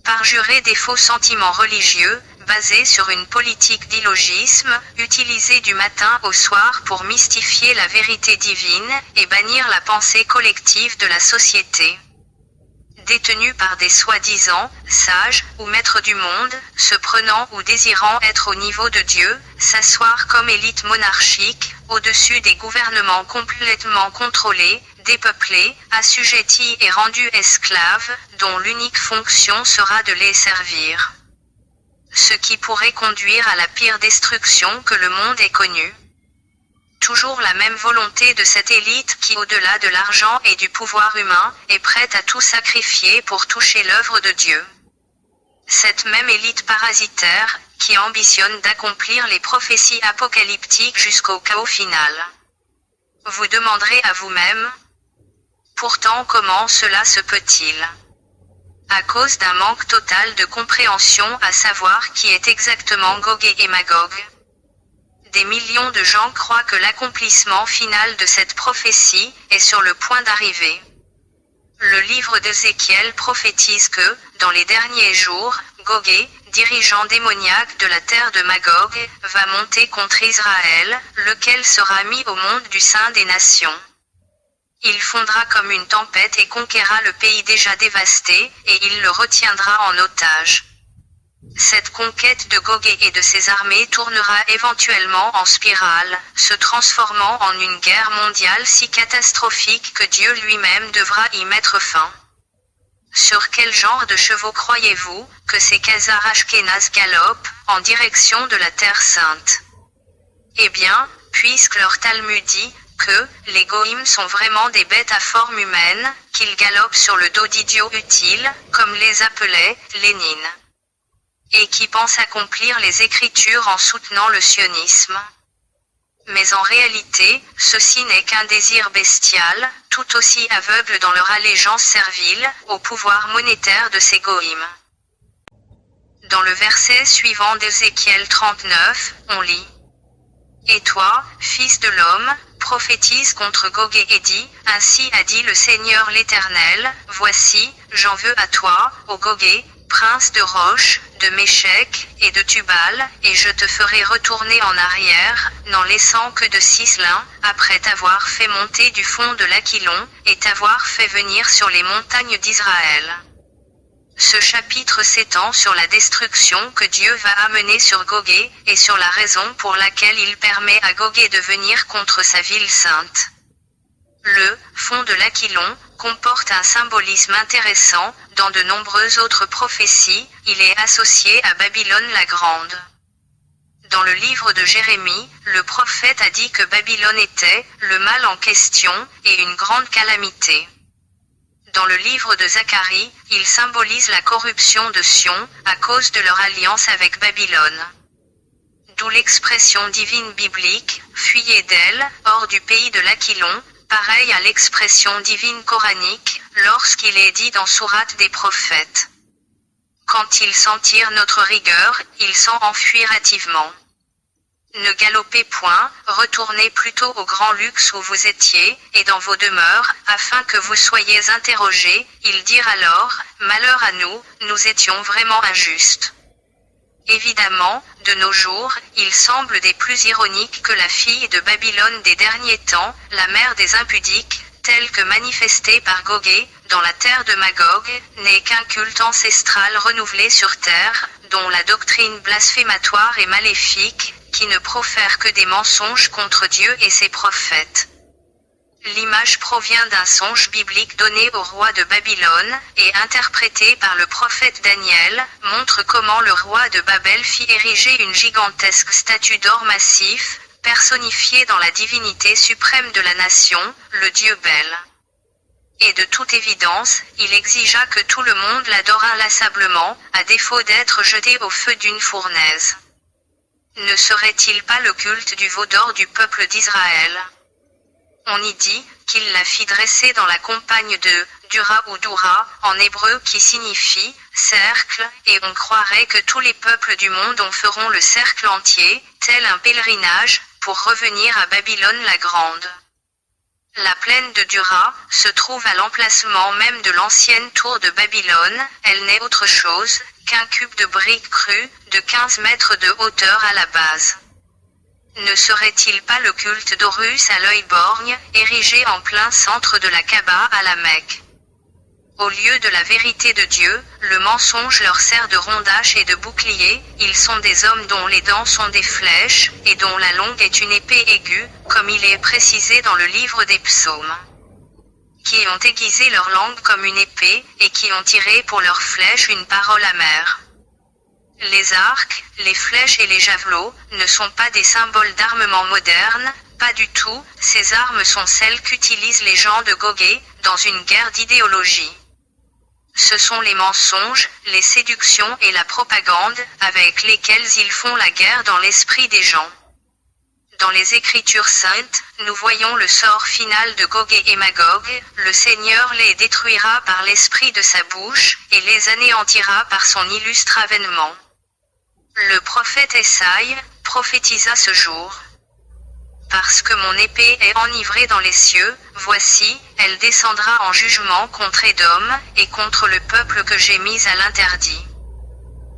Parjurer des faux sentiments religieux, basés sur une politique d'illogisme, utilisée du matin au soir pour mystifier la vérité divine, et bannir la pensée collective de la société. Détenus par des soi-disant sages ou maîtres du monde, se prenant ou désirant être au niveau de Dieu, s'asseoir comme élite monarchique, au-dessus des gouvernements complètement contrôlés, dépeuplés, assujettis et rendus esclaves, dont l'unique fonction sera de les servir. Ce qui pourrait conduire à la pire destruction que le monde ait connue. Toujours la même volonté de cette élite qui, au-delà de l'argent et du pouvoir humain, est prête à tout sacrifier pour toucher l'œuvre de Dieu. Cette même élite parasitaire, qui ambitionne d'accomplir les prophéties apocalyptiques jusqu'au chaos final. Vous demanderez à vous-même, pourtant comment cela se peut-il ? À cause d'un manque total de compréhension à savoir qui est exactement Gog et Magog. Des millions de gens croient que l'accomplissement final de cette prophétie est sur le point d'arriver. Le livre d'Ézéchiel prophétise que, dans les derniers jours, Gog, dirigeant démoniaque de la terre de Magog, va monter contre Israël, lequel sera mis au monde du sein des nations. Il fondra comme une tempête et conquérera le pays déjà dévasté, et il le retiendra en otage. Cette conquête de Gog et de ses armées tournera éventuellement en spirale, se transformant en une guerre mondiale si catastrophique que Dieu lui-même devra y mettre fin. Sur quel genre de chevaux croyez-vous que ces Khazars Ashkénazes galopent en direction de la Terre Sainte? Eh bien, puisque leur Talmud dit que les Goïms sont vraiment des bêtes à forme humaine, qu'ils galopent sur le dos d'idiots utiles, comme les appelait Lénine, et qui pensent accomplir les Écritures en soutenant le sionisme. Mais en réalité, ceci n'est qu'un désir bestial, tout aussi aveugle dans leur allégeance servile, au pouvoir monétaire de ces Goïms. Dans le verset suivant d'Ézéchiel 39, on lit: Et toi, fils de l'homme, prophétise contre Gog et dis, ainsi a dit le Seigneur l'Éternel, voici, j'en veux à toi, ô Gog, prince de Roche, de Méchec, et de Tubal, et je te ferai retourner en arrière, n'en laissant que de Sislin, après t'avoir fait monter du fond de l'Aquilon, et t'avoir fait venir sur les montagnes d'Israël. Ce chapitre s'étend sur la destruction que Dieu va amener sur Gog, et sur la raison pour laquelle il permet à Gog de venir contre sa ville sainte. Le fond de l'Aquilon comporte un symbolisme intéressant. Dans de nombreuses autres prophéties, il est associé à Babylone la Grande. Dans le livre de Jérémie, le prophète a dit que Babylone était le mal en question et une grande calamité. Dans le livre de Zacharie, il symbolise la corruption de Sion à cause de leur alliance avec Babylone. D'où l'expression divine biblique, fuyez d'elle, hors du pays de l'Aquilon, pareil à l'expression divine coranique, lorsqu'il est dit dans Sourate des prophètes. Quand ils sentirent notre rigueur, ils s'en enfuirent hâtivement. Ne galopez point, retournez plutôt au grand luxe où vous étiez, et dans vos demeures, afin que vous soyez interrogés. Ils dirent alors, malheur à nous, nous étions vraiment injustes. Évidemment, de nos jours, il semble des plus ironiques que la fille de Babylone des derniers temps, la mère des impudiques, telle que manifestée par Gog, dans la terre de Magog, n'est qu'un culte ancestral renouvelé sur terre, dont la doctrine blasphématoire et maléfique, qui ne profère que des mensonges contre Dieu et ses prophètes. L'image provient d'un songe biblique donné au roi de Babylone, et interprété par le prophète Daniel, montre comment le roi de Babel fit ériger une gigantesque statue d'or massif, personnifiée dans la divinité suprême de la nation, le dieu Bel. Et de toute évidence, il exigea que tout le monde l'adore inlassablement, à défaut d'être jeté au feu d'une fournaise. Ne serait-il pas le culte du veau d'or du peuple d'Israël? On y dit qu'il la fit dresser dans la campagne de Dura ou Dura, en hébreu qui signifie cercle, et on croirait que tous les peuples du monde en feront le cercle entier, tel un pèlerinage, pour revenir à Babylone la Grande. La plaine de Dura se trouve à l'emplacement même de l'ancienne tour de Babylone, elle n'est autre chose qu'un cube de briques crues, de 15 mètres de hauteur à la base. Ne serait-il pas le culte d'Horus à l'œil borgne, érigé en plein centre de la Kaaba à la Mecque? Au lieu de la vérité de Dieu, le mensonge leur sert de rondage et de bouclier, ils sont des hommes dont les dents sont des flèches, et dont la langue est une épée aiguë, comme il est précisé dans le livre des psaumes. Qui ont aiguisé leur langue comme une épée, et qui ont tiré pour leurs flèches une parole amère. Les arcs, les flèches et les javelots ne sont pas des symboles d'armement moderne, pas du tout, ces armes sont celles qu'utilisent les gens de Gog dans une guerre d'idéologie. Ce sont les mensonges, les séductions et la propagande, avec lesquels ils font la guerre dans l'esprit des gens. Dans les Écritures saintes, nous voyons le sort final de Gog et Magog, le Seigneur les détruira par l'esprit de sa bouche, et les anéantira par son illustre avènement. Le prophète Ésaïe prophétisa ce jour. Parce que mon épée est enivrée dans les cieux, voici, elle descendra en jugement contre Édom, et contre le peuple que j'ai mis à l'interdit.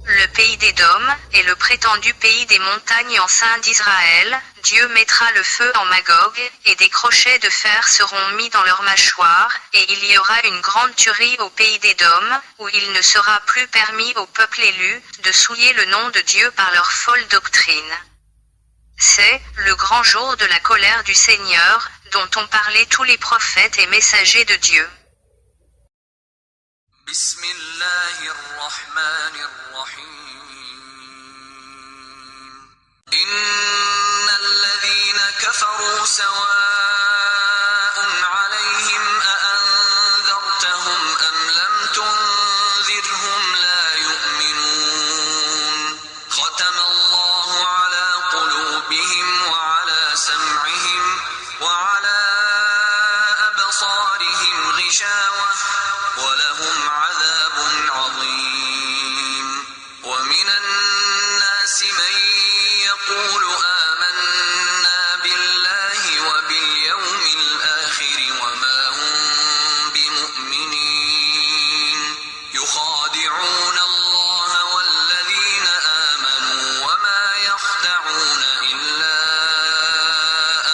Le pays d'Édom, et le prétendu pays des montagnes enceintes d'Israël, Dieu mettra le feu en Magog, et des crochets de fer seront mis dans leurs mâchoires, et il y aura une grande tuerie au pays d'Édom, où il ne sera plus permis au peuple élu, de souiller le nom de Dieu par leur folle doctrine. C'est le grand jour de la colère du Seigneur, dont ont parlé tous les prophètes et messagers de Dieu. بسم الله الرحمن الرحيم إن الذين كفروا سواء عليهم أأنذرتهم أم لم تنذرهم لا يؤمنون ختم الله على قلوبهم وعلى سمعهم وعلى أبصارهم غشاوة ولهم عذاب عظيم ومن الناس من يقول آمنا بالله وباليوم الآخر وما هم بمؤمنين يخادعون الله والذين آمنوا وما يخدعون إلا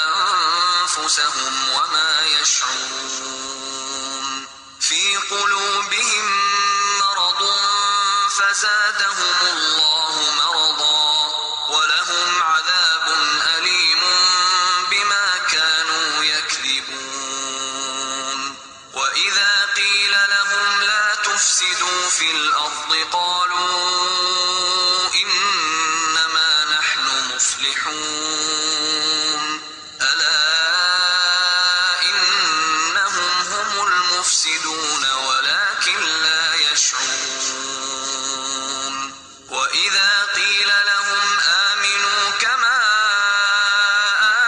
أنفسهم وما يشعرون في قلوبهم مرض فزادهم الله مرضا ولهم عذاب أليم بما كانوا يكذبون وإذا قيل لهم لا تفسدوا في الأرض قالوا إنما نحن مصلحون ألا إنهم هم المفسدون ولكن لا يشعرون وإذا قيل لهم آمنوا كما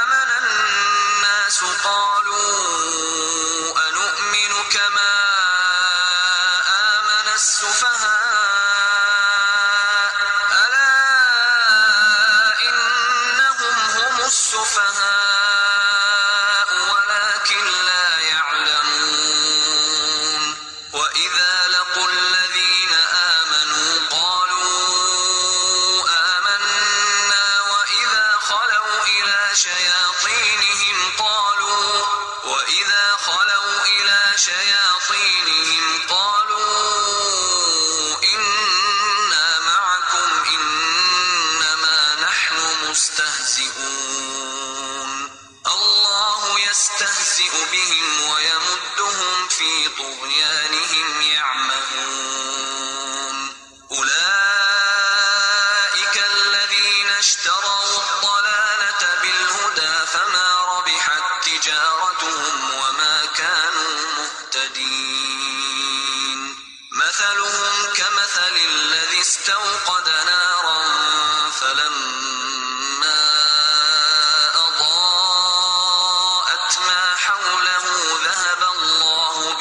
آمن الناس قالوا أنؤمن كما آمن السفهاء ألا إنهم هم السفهاء ولكن لا يعلمون وإذا لقوا الذين آمنوا قالوا آمنا وإذا خلوا إلى شياطينهم قالوا إنا معكم إنما نحن مستهزئون الله يستهزئ بهم ويمدهم في طغيانهم يعمهون أولئك الذين اشتروا الضلالة بالهدى فما ربحت تجارتهم وما كانوا مهتدين مثلهم كمثل الذي استوقد نارا فلما أضاءت ما حوله ذهب الله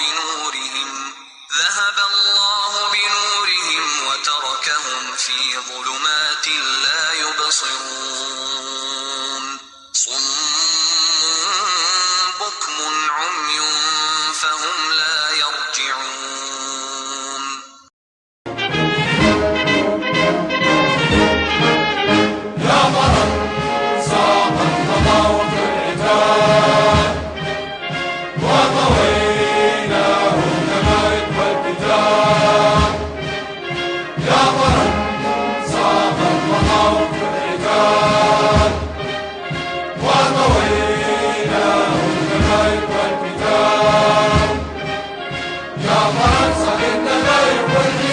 بنورهم وتركهم في ظلمات لا يبصرون صم بكم عمي فهم لا يرجعون يا مرض ساقت خطوت العتاب وطويناه كما يطوى الكتاب يا مرض ساقت خطوت العتاب وطويناه كما يطوى الكتاب يا مرض صحيح لا يطوى الكتاب